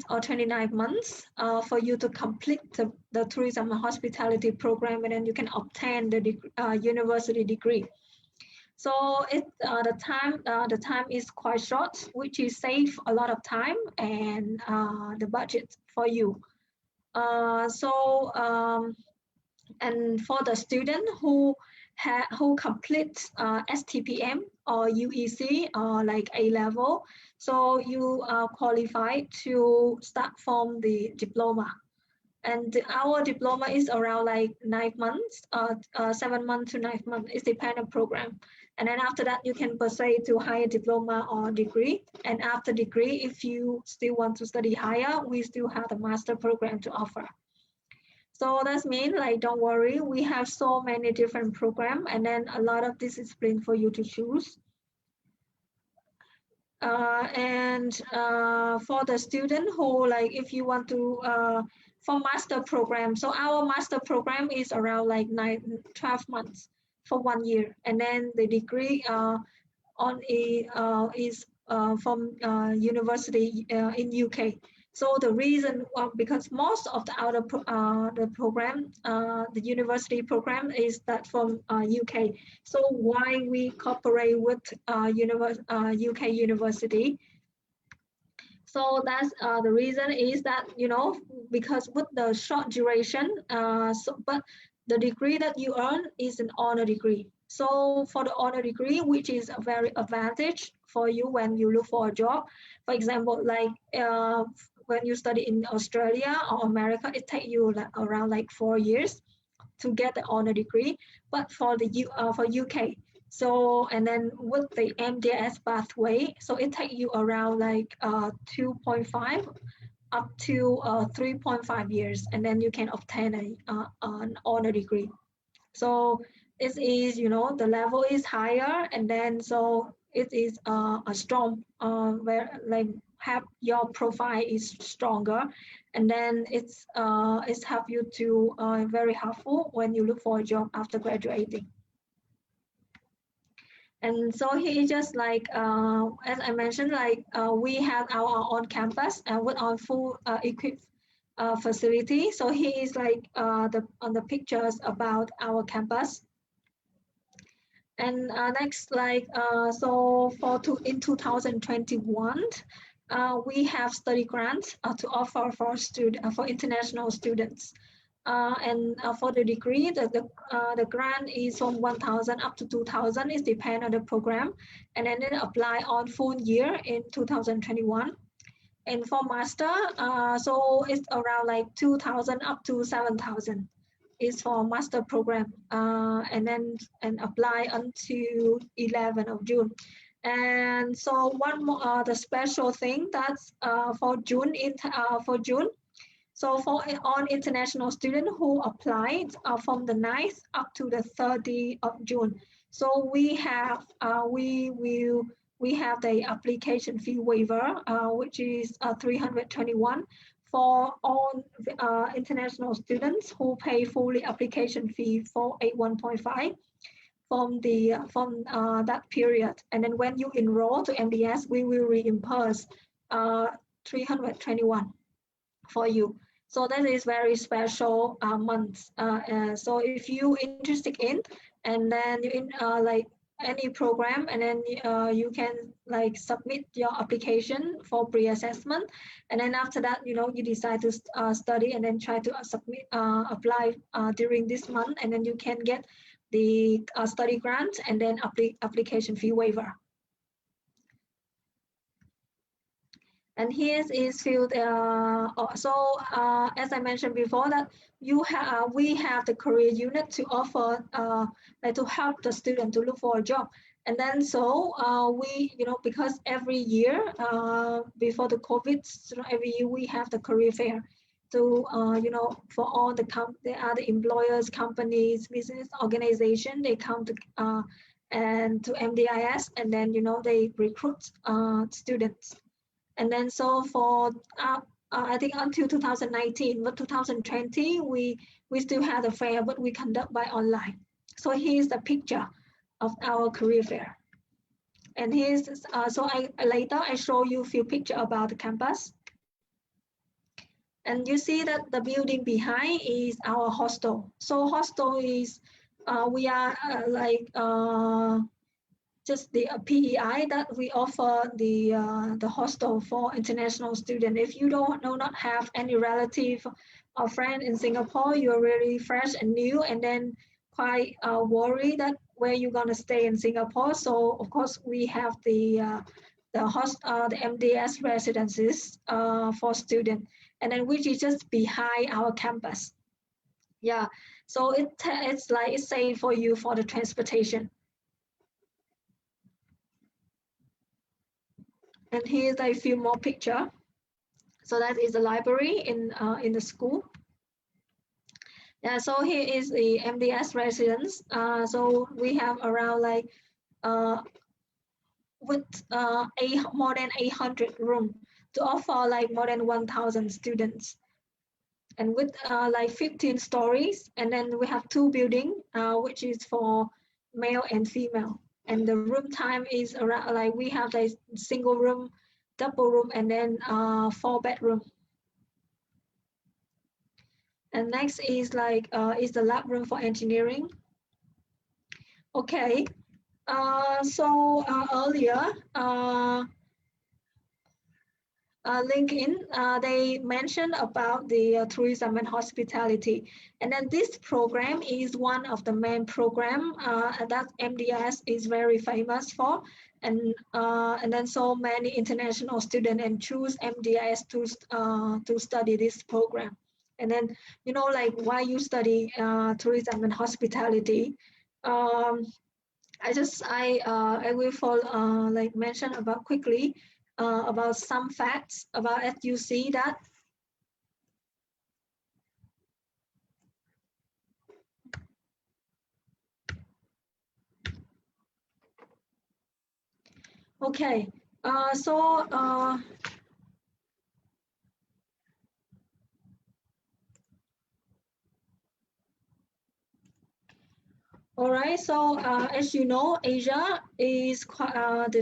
or 29 months for you to complete the tourism and hospitality program, and then you can obtain the university degree. So the time is quite short, which is save a lot of time and the budget for you. And for the student who completes STPM or UEC or like A level, so you are qualified to start from the diploma. And our diploma is around like 9 months, 7 months to 9 months. It's dependent program. And then after that, you can pursue to higher diploma or degree. And after degree, if you still want to study higher, we still have the master program to offer. So that means like, don't worry, we have so many different programs and then a lot of discipline for you to choose. For the student who like, if you want to, for master program, so our master program is around like 12 months for 1 year. And then the degree is from university in UK. So the reason, because most of the other the program, the university program is that from UK. So why we cooperate with UK university? So that's the reason is that, because with the short duration, but the degree that you earn is an honor degree. So for the honor degree, which is a very advantage for you when you look for a job, for example, like when you study in Australia or America, it takes you like around like 4 years to get the honor degree. But for the for UK, so and then with the MDS pathway, so it takes you around like 2.5 up to 3.5 years, and then you can obtain an honor degree. So it is, the level is higher, and then so it is a strong, where like have your profile is stronger, and then it's help you to very helpful when you look for a job after graduating. And so here just like as I mentioned, like we have our own campus with our full equipped facility. So here is like on the pictures about our campus. And next, like so in 2021, we have study grants to offer for international students. And for the degree, the grant is from 1,000 up to 2,000. It depends on the program, and then it apply on full year in 2021. And for master, so it's around like 2,000 up to 7,000 is for master program, and apply until 11th of June. And so one more, the special thing that's for June, so for all international students who applied from the 9th up to the 30th of June. So we have the application fee waiver, which is 321 for all international students who pay fully application fee for 81.5 from that period. And then when you enroll to MDS, we will reimburse 321 for you. So that is very special month. So if you interested in, and then you in like any program, and then you can like submit your application for pre-assessment, and then after that, you decide to study and then try to apply during this month, and then you can get the study grant and then application fee waiver. And here is field. As I mentioned before, that we have the career unit to offer to help the student to look for a job. And then we, because every year before the COVID, every year we have the career fair to for all the employers, companies, business organization, they come to and to MDIS, and then they recruit students. And then so for I think until 2019, but 2020 we still had a fair, but we conduct by online. So here's the picture of our career fair. And here's later I show you a few pictures about the campus. And you see that the building behind is our hostel. So hostel is we are just the PEI that we offer the hostel for international students. If you do not have any relative or friend in Singapore, you're really fresh and new, and then quite worried that where you're gonna stay in Singapore. So of course we have the MDS residences for students, and then which is just behind our campus. Yeah, so it's safe for you for the transportation. And here's a few more pictures. So that is the library in the school. Yeah, so here is the MDS residence. So we have around more than 800 rooms to offer more than 1,000 students, and with 15 stories. And then we have 2 buildings, which is for male and female. And the room time is around we have a single room, double room, and then 4 bedroom. And next is is the lab room for engineering. Okay, so earlier LinkedIn, they mentioned about the tourism and hospitality. And then this program is one of the main program that MDS is very famous for. And then so many international students and choose MDS to study this program. And then, why you study tourism and hospitality. I will mention about quickly about some facts about SUC that okay. All right, so as you know, Asia is quite, the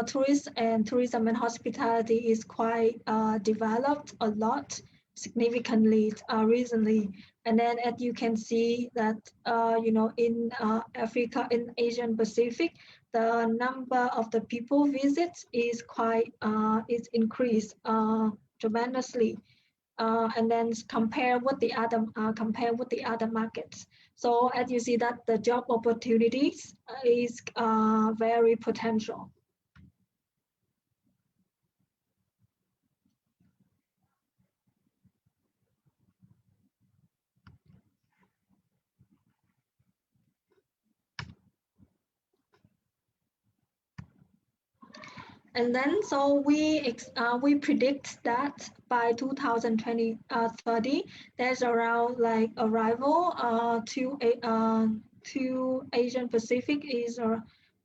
tourist and tourism and hospitality is quite developed a lot. significantly recently. And then as you can see that, in Africa, in Asian Pacific, the number of the people visits is is increased tremendously. And then compare with the other markets. So as you see that the job opportunities is very potential. And then so we predict that by 2030 there's around like arrival to Asian Pacific is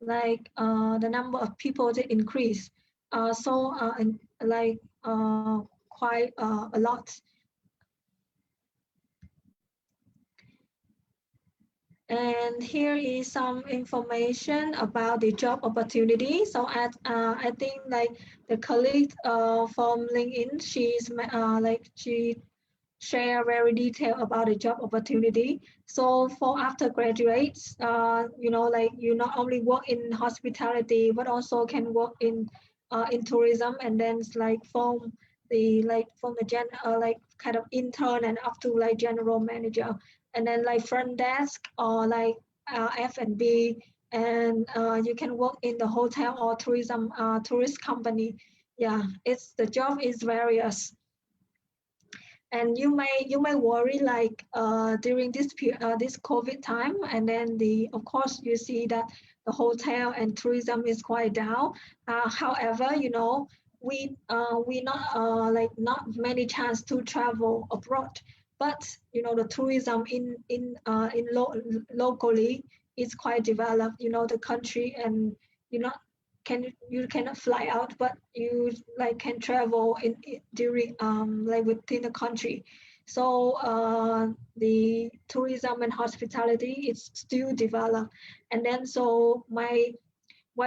like the number of people to increase and like quite a lot. And here is some information about the job opportunity. So I think like the colleague from LinkedIn, she share very detailed about the job opportunity. So for after graduates, like you not only work in hospitality, but also can work in tourism, and then like from the like kind of intern and up to like general manager, and then like front desk or like F&B, and you can work in the hotel or tourism tourist company. Yeah, the job is various. And you may worry like during this COVID time, and then of course you see that the hotel and tourism is quite down. However, we not many chance to travel abroad, but the tourism locally is quite developed. The country, and you cannot fly out, but you like can travel during like within the country. So the tourism and hospitality is still developed. And then so why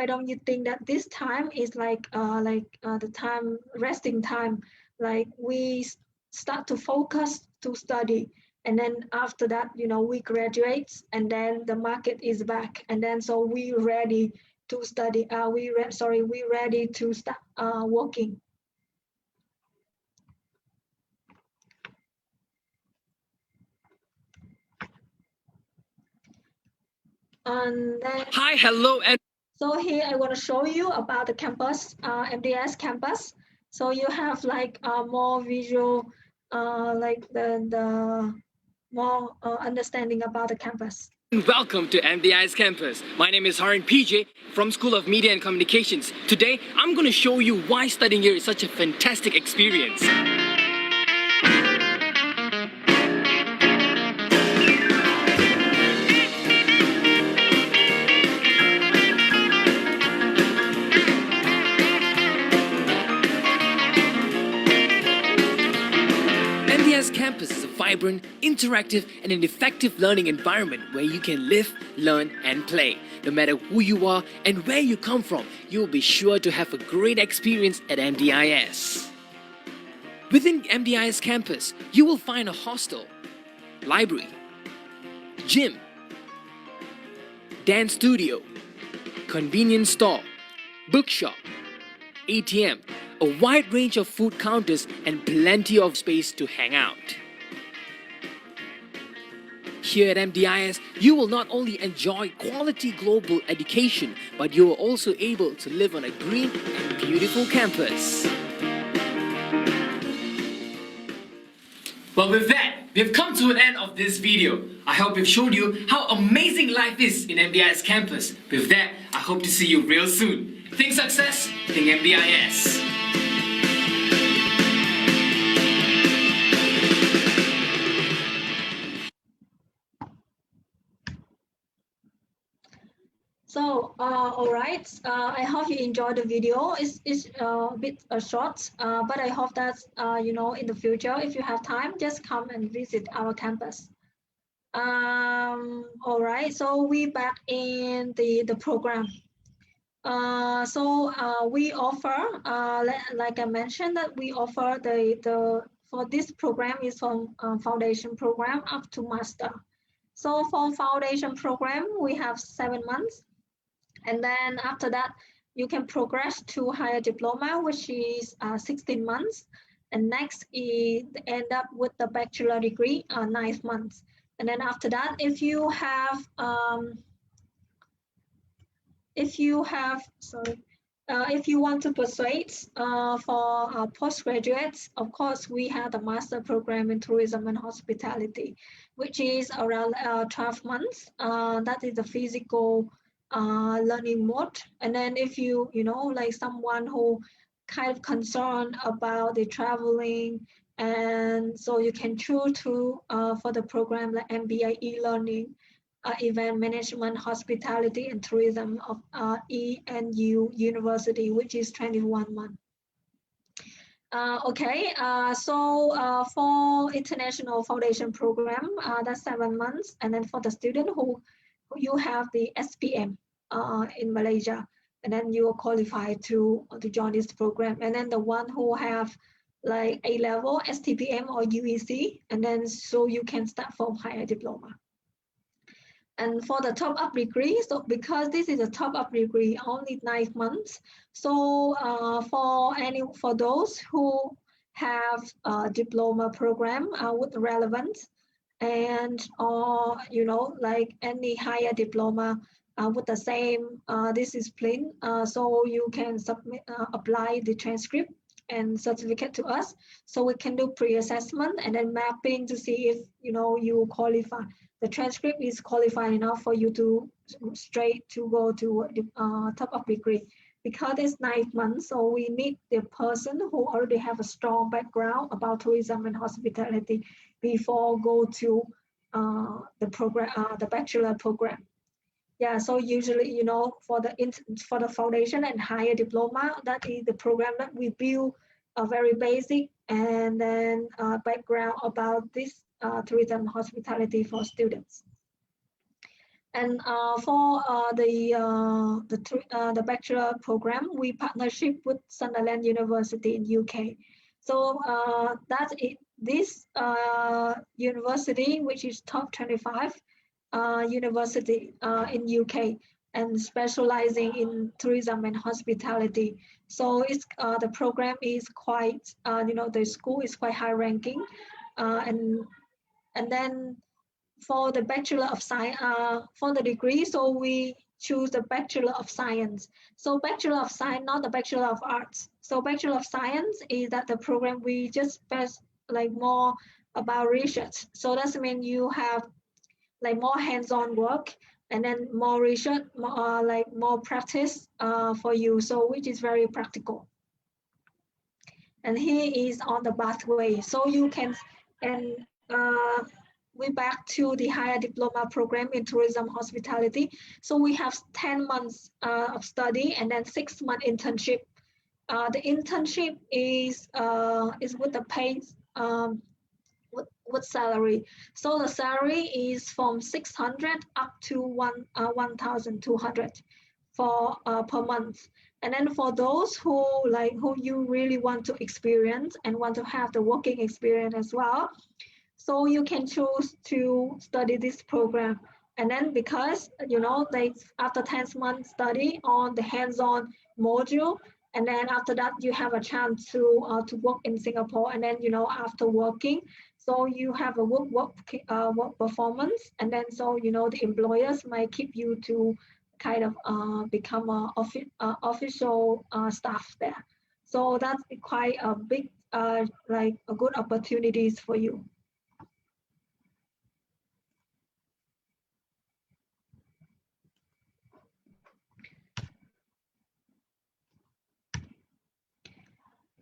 don't you think that this time is like the time resting time, like we start to focus to study, and then after that we graduate, and then the market is back, and then so we ready to study. We ready to start working. And then hi, hello, and so here I want to show you about the campus, MDIS campus. So you have like more visual, like the more understanding about the campus. welcome to MDI's campus. My name is Haran PJ from School of Media and Communications. Today, I'm going to show you why studying here is such a fantastic experience. MDI's campus is a vibrant, interactive, and an effective learning environment where you can live, learn, and play. No matter who you are and where you come from, you'll be sure to have a great experience at MDIS. Within MDI's campus, you will find a hostel, library, gym, dance studio, convenience store, bookshop, ATM, a wide range of food counters, and plenty of space to hang out. Here at MDIS, you will not only enjoy quality global education, but you are also able to live on a green and beautiful campus. Well, with that, we've come to an end of this video. I hope we've showed you how amazing life is in MDIS campus. With that, I hope to see you real soon. Think success, think MDIS. So, all right. I hope you enjoyed the video. It's a bit short, but I hope that in the future, if you have time, just come and visit our campus. All right. So we back in the program. We offer, like I mentioned, that we offer the for this program is from foundation program up to master. So for foundation program, we have 7 months. And then after that, you can progress to higher diploma, which is 16 months. And next is end up with the bachelor degree, 9 months. And then after that, if you have, if you want to persuade for postgraduates, of course, we have the master program in tourism and hospitality, which is around 12 months. That is the physical learning mode. And then if you like someone who kind of concerned about the traveling, and so you can choose to for the program like MBA e-learning, event management, hospitality, and tourism of ENU University, which is 21 months. So for international foundation program, that's 7 months. And then for the student who you have the SPM in Malaysia, and then you are qualified to join this program. And then the one who have like A-level, STPM or UEC, and then so you can start from higher diploma. And for the top-up degree, so because this is a top-up degree, only 9 months. So for those who have a diploma program with relevance, and like any higher diploma with the same discipline, so you can submit apply the transcript and certificate to us, so we can do pre-assessment and then mapping to see if you qualify. The transcript is qualified enough for you to straight to go to the top-up degree. Because it's 9 months, so we need the person who already have a strong background about tourism and hospitality before go to the program, the bachelor program. Yeah, so usually for the foundation and higher diploma, that is the program that we build a very basic and then background about this tourism and hospitality for students. And for the bachelor program, we partnership with Sunderland University in UK. So that's it. This university, which is top 25 university in UK, and specializing in tourism and hospitality. So it's the program is quite the school is quite high ranking, and then for the Bachelor of Science, for the degree, so we choose the Bachelor of Science. So Bachelor of Science, not the Bachelor of Arts. So Bachelor of Science is that the program we just like more about research. So that means you have like more hands-on work and then more research, like more practice for you. So which is very practical. And here is on the pathway. So you can, and we back to the higher diploma program in tourism hospitality. So we have 10 months of study and then 6-month internship. The internship is with the paid with salary. So the salary is from 600 up to 1,200 for per month. And then for those who you really want to experience and want to have the working experience as well, so you can choose to study this program. And then because they after 10 months study on the hands-on module, and then after that you have a chance to work in Singapore. And then after working, so you have a work performance, and then so the employers might keep you to kind of become a official staff there. So that's quite a big like a good opportunities for you.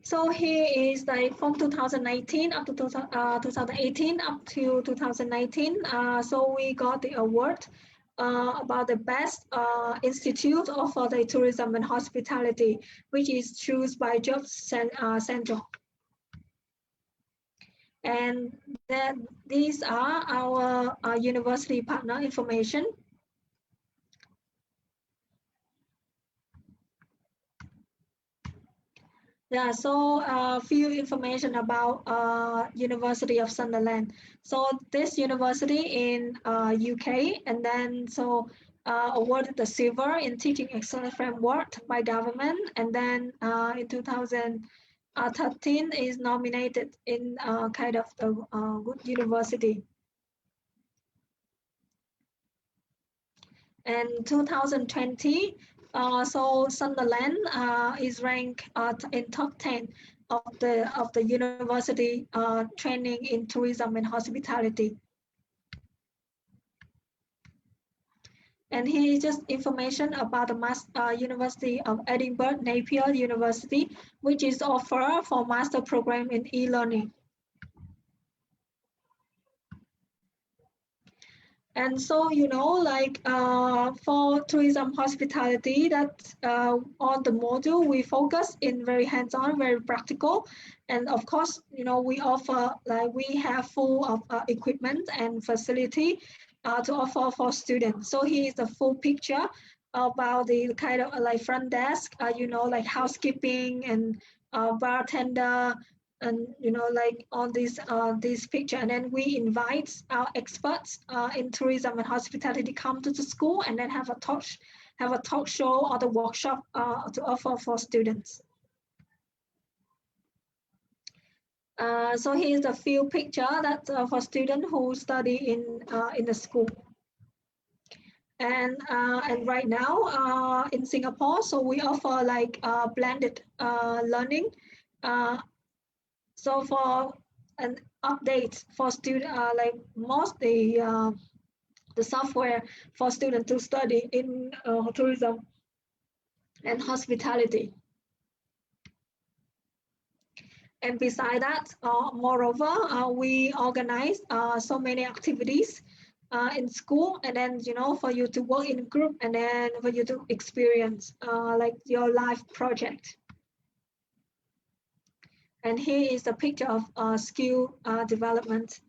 So here is like from 2019 up to 2018 up to 2019. So we got the award about the best institute for the tourism and hospitality, which is chosen by Jobs Central. And then these are our university partner information. Yeah, so a few information about University of Sunderland. So this university in UK, and then so awarded the silver in teaching excellence framework by government, and then in 2013 is nominated in kind of the good university. And 2020, so Sunderland is ranked in top 10 of the university training in tourism and hospitality. And here is just information about the University of Edinburgh Napier University, which is offer for master program in e-learning. And so, you know, like for tourism hospitality, that on the module, we focus in very hands-on, very practical. And of course, you know, we offer, like we have full of equipment and facility to offer for students. So here is the full picture about the kind of like front desk, you know, like housekeeping and bartender, and you know, like on this picture. And then we invite our experts in tourism and hospitality come to the school and then have a talk show or the workshop to offer for students. So here's a few picture that for students who study in the school. And right now in Singapore, so we offer like blended learning. So for an update for student, like most the software for students to study in tourism and hospitality. And beside that, moreover, we organize so many activities in school, and then you know, for you to work in a group, and then for you to experience like your life project. And here is a picture of skill development.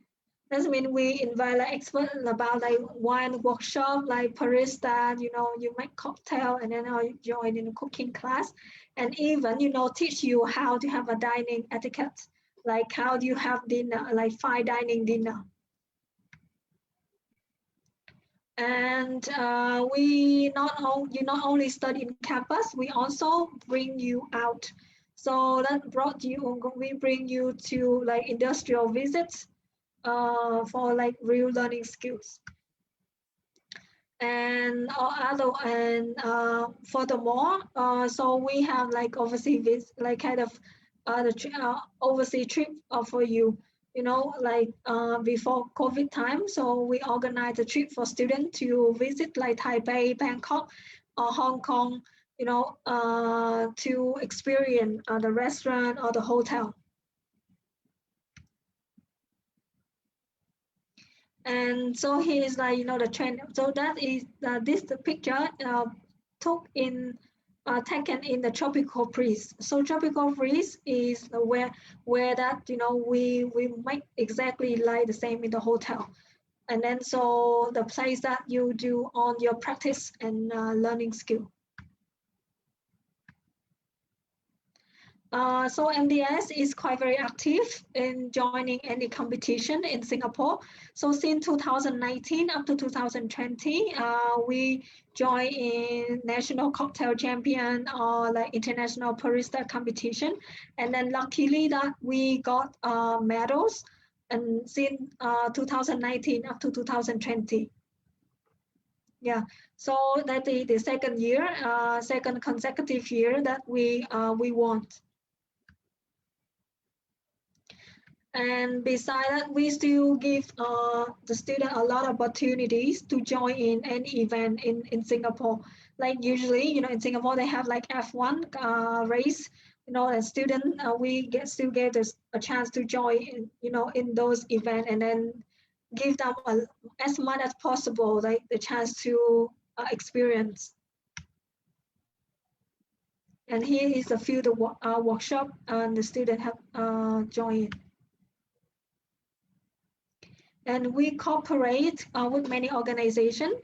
That means we invite like experts about like wine workshop, like barista, you know, you make cocktail and then you join in a cooking class, and even, you know, teach you how to have a dining etiquette, like how do you have dinner, like fine dining dinner. And you not only study in campus, we also bring you out. So we bring you to like industrial visits for like real learning skills. And furthermore, so we have like overseas like kind of the overseas trip for you. You know, like before COVID time, so we organized a trip for students to visit like Taipei, Bangkok, or Hong Kong. You know, to experience the restaurant or the hotel. And so here is like, you know, the trend. So that is the picture taken in the tropical breeze. So tropical breeze is where that, you know, we make exactly like the same in the hotel. And then so the place that you do on your practice and learning skill. So MDS is quite very active in joining any competition in Singapore. So since 2019 up to 2020, we join in national cocktail champion or like international barista competition. And then luckily that we got medals and since 2019 up to 2020. Yeah, so that the second year, second consecutive year that we won. And besides that, we still give the student a lot of opportunities to join in any event in Singapore. Like usually, you know, in Singapore, they have like F1 race, you know, as student, we still get a chance to join in, you know, in those events, and then give them as much as possible, like the chance to experience. And here is a few workshop and the student have joined. And we cooperate with many organizations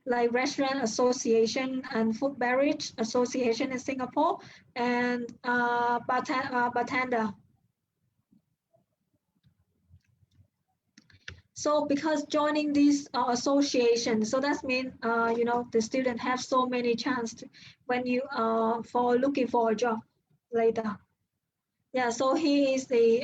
like Restaurant Association and Food Beverage Association in Singapore and Bartender. So because joining these associations, so that means you know, the student have so many chances when you for looking for a job later. Yeah, so here is the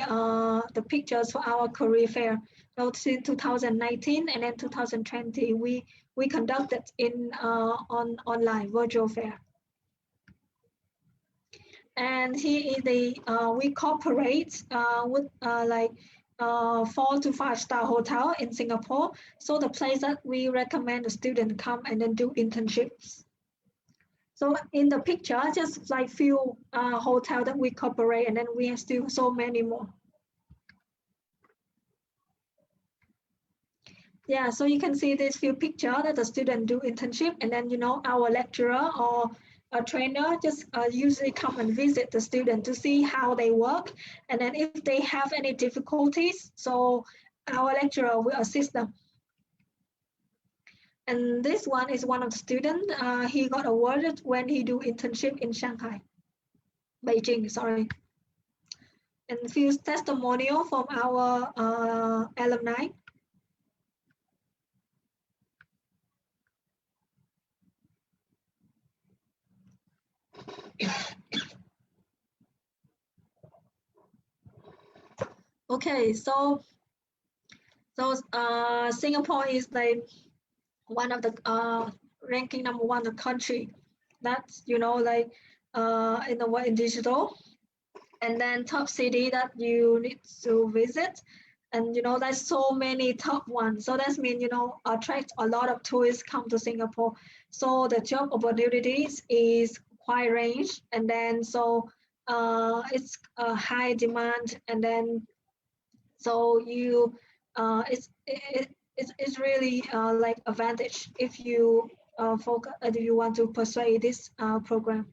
pictures for our career fair. So in 2019 and then 2020, we conducted in on online virtual fair. And here is the we cooperate with like 4 to 5 star hotel in Singapore. So the place that we recommend the student come and then do internships. So in the picture, just like few hotel that we cooperate, and then we have still so many more. Yeah, so you can see this few picture that the student do internship, and then you know our lecturer or a trainer just usually come and visit the student to see how they work, and then if they have any difficulties, so our lecturer will assist them. And this one is one of the students. He got awarded when he do internship in Shanghai, Beijing, sorry. And few testimonial from our alumni. Okay, so Singapore is like one of the ranking #1 the country that's, you know, like in the world in digital, and then top city that you need to visit, and you know there's so many top ones, so that means, you know, attract a lot of tourists come to Singapore, so the job opportunities is quite range, and then so it's a high demand, and then so you it's really like advantage if you focus, if you want to pursue this program.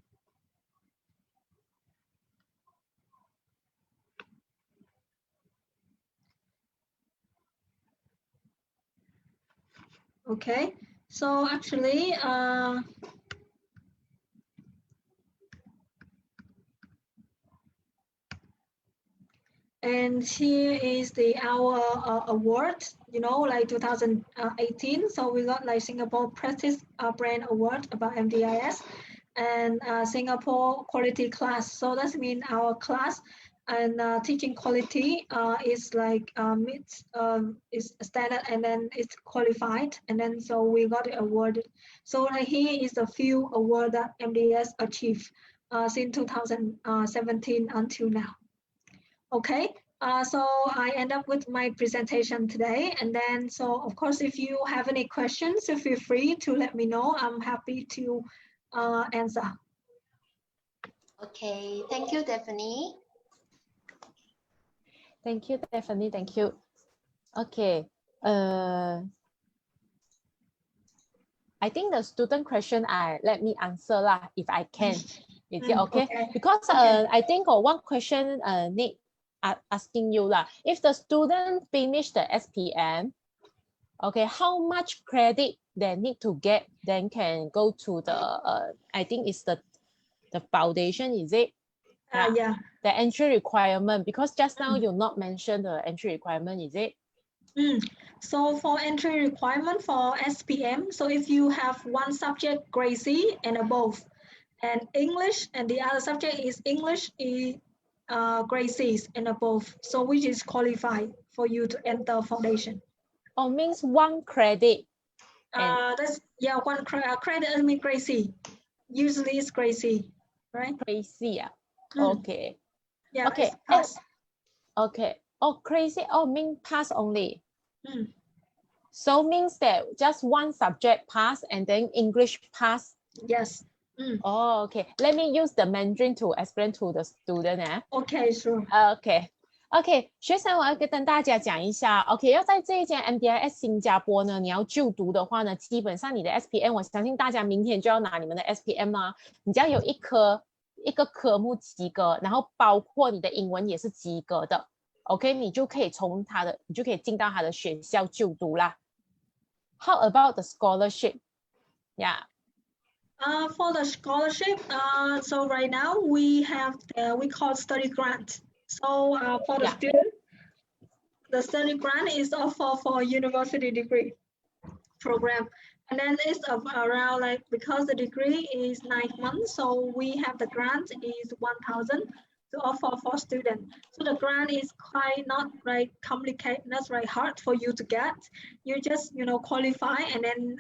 Okay, so actually and here is our award, you know, like 2018. So we got like Singapore Practice Brand Award about MDIS, and Singapore Quality Class. So that means our class and teaching quality is like is standard, and then it's qualified, and then so we got it awarded. So like here is a few award that MDS achieved since 2017 until now. Okay, so I end up with my presentation today, and then so of course if you have any questions, so feel free to let me know. I'm happy to answer. Okay, thank you, Daphne. Thank you, Daphne. Thank you. Okay. I think the student question, let me answer lah, if I can. Is it okay? Because I think one question need asking you lah. If the student finish the SPM, okay, how much credit they need to get, then can go to the I think it's the foundation, is it? Yeah. The entry requirement, because just now you not mention the entry requirement, is it? So for entry requirement for SPM, so if you have one subject grade C and above, and English, and the other subject is English grade C and above, so which is qualified for you to enter foundation. Oh, means one credit. That's, yeah, one credit, I mean grade C. Usually it's grade C, right? Grade C, yeah. Okay. Yeah. Okay. Pass. Okay. Oh, crazy. Oh, mean pass only. So means that just one subject pass and then English pass. Yes. Oh, okay. Let me use the Mandarin to explain to the student. Okay, sure. OK， 学生，我要跟大家讲一下 ，OK， 要在这一间 MDIS 新加坡呢，你要就读的话呢，基本上你的 SPM， 我相信大家明天就要拿你们的 SPM 啦，你只要有一个科目及格，然后包括你的英文也是及格的 OK， 你就可以进到他的学校就读啦。How about the scholarship? Yeah. For the scholarship, so right now we have we call study grant. So for the student, the study grant is offered for university degree program, and then it's around like because the degree is 9 months, so we have the grant is 1,000 to offer for students. So the grant is quite not right complicated, not right hard for you to get. You just qualify, and then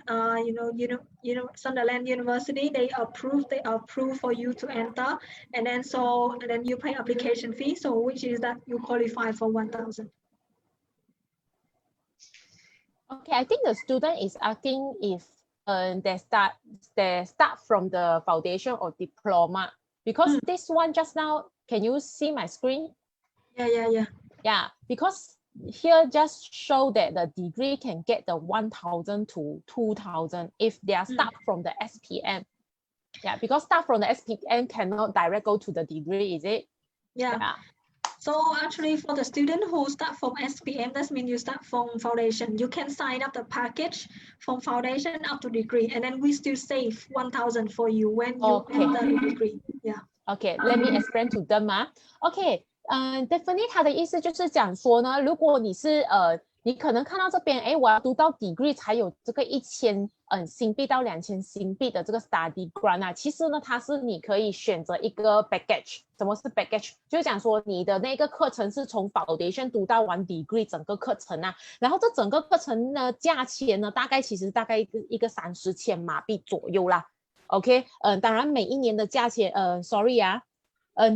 Sunderland University they approve for you to enter, and then you pay application fee. So which is that you qualify for 1,000. Okay, I think the student is asking if they start from the foundation or diploma, because this one just now, can you see my screen? Yeah, because here just show that the degree can get the 1,000 to 2,000 if they are start from the SPM. Yeah, because start from the SPM cannot direct go to the degree, is it? Yeah. So actually for the student who start from SPM, that means you start from foundation. You can sign up the package from foundation up to degree, and then we still save 1,000 for you when you enter the degree. Yeah. Okay, let me explain to them. Okay, Definitely 他的意思就是讲说呢，如果你是你可能看到这边，我要读到 degree 才有这个1000新币到2000新币的这个 study grant 啊，其实呢，它是你可以选择一个 package。什么是 package？ 就是讲说你的那个课程是从 foundation 读到完 degree 整个课程啊，然后这整个课程呢价钱呢大概一个30千马币左右啦。OK， 当然每一年的价钱，sorry 啊。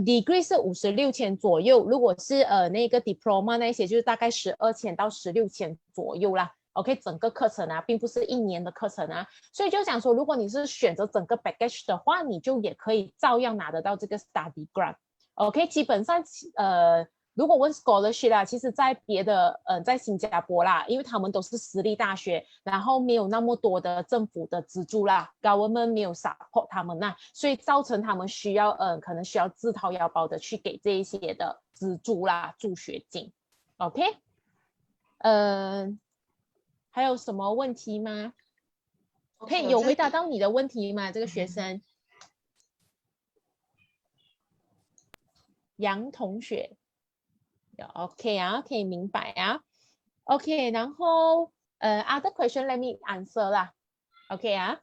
degree 是56千左右，如果是那个 diploma 那些就是大概12千到16千左右啦。OK， 整个课程啊，并不是一年的课程啊，所以就讲说，如果你是选择整个 package 的话，你就也可以照样拿得到这个 study grant。OK， 基本上如果问 scholarship 啦，其实在别的在新加坡啦，因为他们都是私立大学，然后没有那么多的政府的资助啦 ，government 没有 support 他们啦，所以造成他们需要可能需要自掏腰包的去给这一些的资助啦、助学金。OK， 还有什么问题吗？可以有回答到你的问题吗？这个学生杨同学。OK 啊，可以明白啊。OK， 然后other question let me answer 啦。OK 啊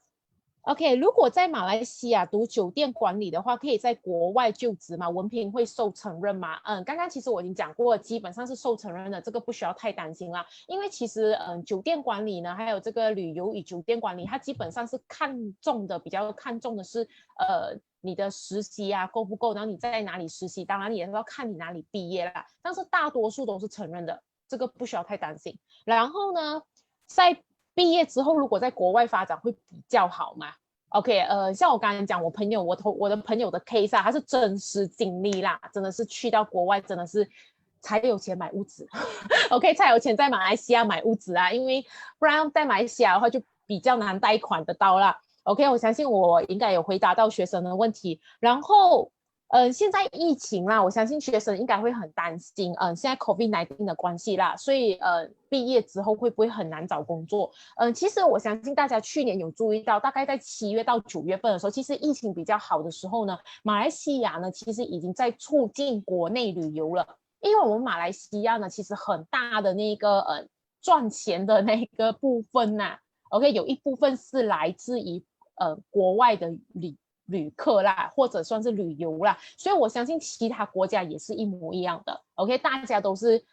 ，OK， 如果在马来西亚读酒店管理的话，可以在国外就职吗？文凭会受承认吗？刚刚其实我已经讲过，基本上是受承认的，这个不需要太担心啦。因为其实酒店管理呢，还有这个旅游与酒店管理，它基本上是比较看重的是你的实习啊够不够，然后你在哪里实习，当然也是要看你哪里毕业啦，但是大多数都是承认的，这个不需要太担心。然后呢，在毕业之后如果在国外发展会比较好嘛。OK， 像我刚才讲我的朋友的 case 啊，他是真实经历啦，真的是去到国外真的是才有钱买屋子OK， 才有钱在马来西亚买屋子啊，因为不然在马来西亚的话就比较难贷款得到啦。OK， 我相信我应该有回答到学生的问题。然后，现在疫情啦，我相信学生应该会很担心，现在 COVID-19 的关系啦，所以毕业之后会不会很难找工作？其实我相信大家去年有注意到，大概在7月到9月份的时候，其实疫情比较好的时候呢，马来西亚呢其实已经在促进国内旅游了，因为我们马来西亚呢其实很大的那个赚钱的那个部分呐，OK， 有一部分是来自于国外的旅客啦，或者算是旅游啦，所以我相信其他国家也是一模一样的。OK， 大家都是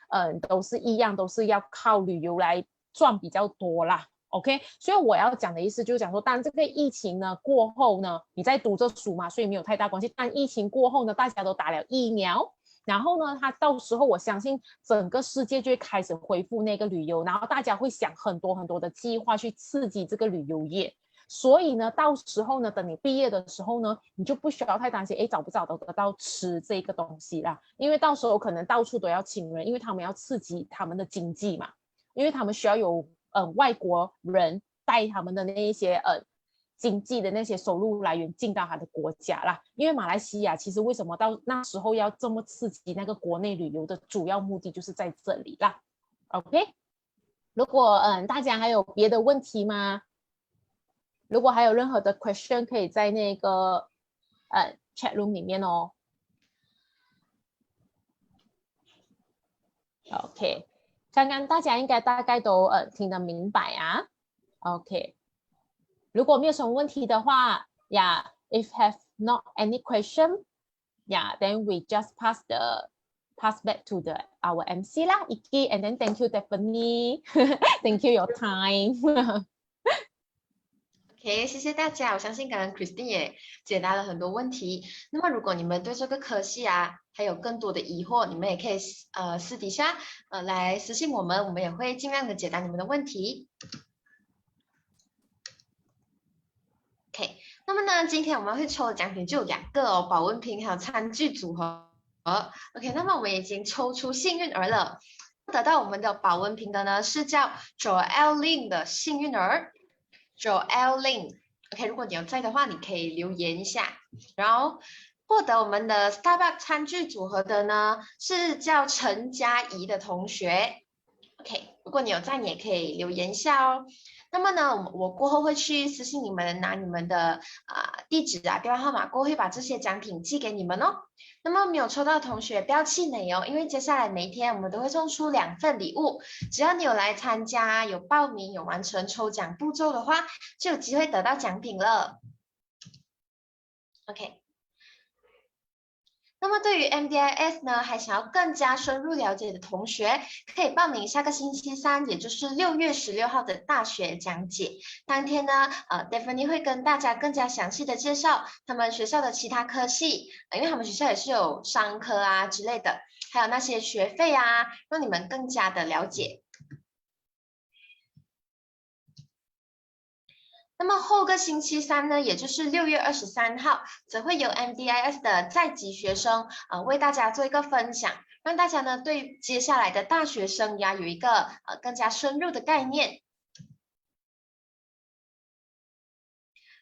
一样，都是要靠旅游来赚比较多啦。OK， 所以我要讲的意思就是讲说，当这个疫情呢过后呢，你在读这书嘛，所以没有太大关系。但疫情过后呢，大家都打了疫苗。然后呢，它到时候我相信整个世界就会开始恢复那个旅游，然后大家会想很多很多的计划去刺激这个旅游业。所以呢，到时候呢，等你毕业的时候呢，你就不需要太担心，找不找得到吃这个东西啦。因为到时候可能到处都要请人，因为他们要刺激他们的经济嘛，因为他们需要有外国人带他们的那一些经济的那些收入来源进到他的国家啦。因为马来西亚其实为什么到那时候要这么刺激那个国内旅游的主要目的就是在这里啦。OK， 如果大家还有别的问题吗？如果还有任何的 question， 可以在那个chat room 里面哦。OK， 刚刚大家应该大概都听得明白啊。OK， 如果没有什么问题的话 ，Yeah， if have not any question， yeah， then we just pass back to our MC 啦 ，Iki， and then thank you Stephanie， thank you your time 。OK， 谢谢大家。我相信刚刚 Christine 也解答了很多问题。那么如果你们对这个科系啊还有更多的疑惑，你们也可以私底下来私信我们，我们也会尽量的解答你们的问题。OK， 那么呢，今天我们会抽的奖品就有2个哦，保温瓶还有餐具组合。OK， 那么我们已经抽出幸运儿了。得到我们的保温瓶的呢是叫 Joel Lin 的幸运儿。Joel Lin，OK， 如果你有在的话，你可以留言一下。然后获得我们的 Starbucks 餐具组合的呢，是叫陈佳怡的同学。OK， 如果你有在，你也可以留言一下哦。那么呢，我过后会去私信你们，拿你们的地址啊、电话号码，过后会把这些奖品寄给你们哦。那么没有抽到的同学不要气馁哦，因为接下来每一天我们都会送出2份礼物，只要你有来参加、有报名、有完成抽奖步骤的话，就有机会得到奖品了。OK。那么对于 MDIS 呢，还想要更加深入了解的同学，可以报名下个星期3，也就是6月16号的大学讲解。当天呢，Stephanie 会跟大家更加详细的介绍他们学校的其他科系，因为他们学校也是有商科啊之类的，还有那些学费啊，让你们更加的了解。那么后个星期3呢，也就是6月23号，则会由 MDIS 的在籍学生为大家做一个分享，让大家呢对接下来的大学生涯有一个更加深入的概念。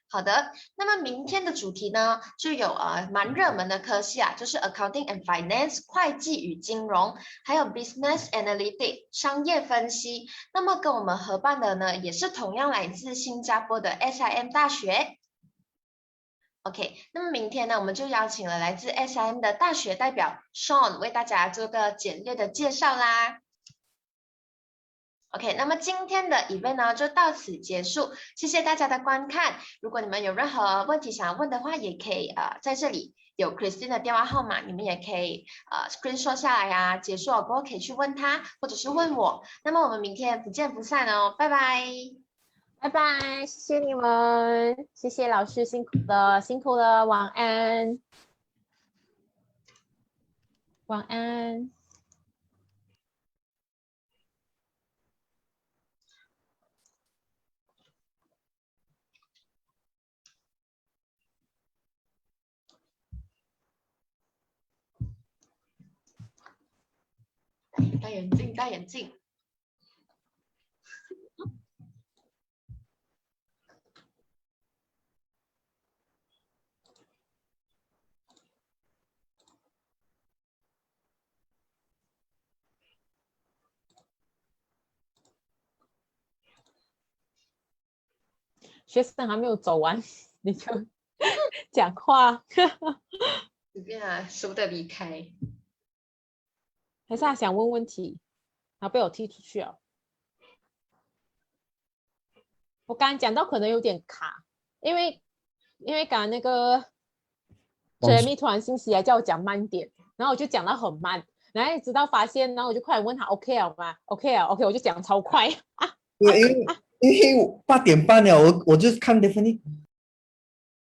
好的，那么明天的主题呢，就有蛮热门的科系啊，就是 Accounting and Finance 会计与金融，还有 Business Analytics 商业分析。那么跟我们合办的呢，也是同样来自新加坡的 SIM 大学。OK， 那么明天呢，我们就邀请了来自 SIM 的大学代表 Sean 为大家做个简略的介绍啦。OK， 那么今天的 event 呢就到此结束，谢谢大家的观看。如果你们有任何问题想要问的话，也可以在这里有 Christine 的电话号码，你们也可以screenshot 下来啊，结束了过后可以去问他，或者是问我。那么我们明天不见不散哦，拜拜，拜拜，谢谢你们，谢谢老师，辛苦了，辛苦了，晚安，晚安。戴眼镜，戴眼镜。学生还没有走完，你就讲话，随便啊，舍不得离开。还是他想问问题，然后被我踢出去了。我刚刚讲到可能有点卡，因为刚刚那个 Jeremy 突然信息来叫我讲慢点，然后我就讲到很慢，然后直到发现，然后我就快点问他 OK 了吗 ？OK 了 ，OK， 我就讲超快啊。因为8点半了，我就看 Stephanie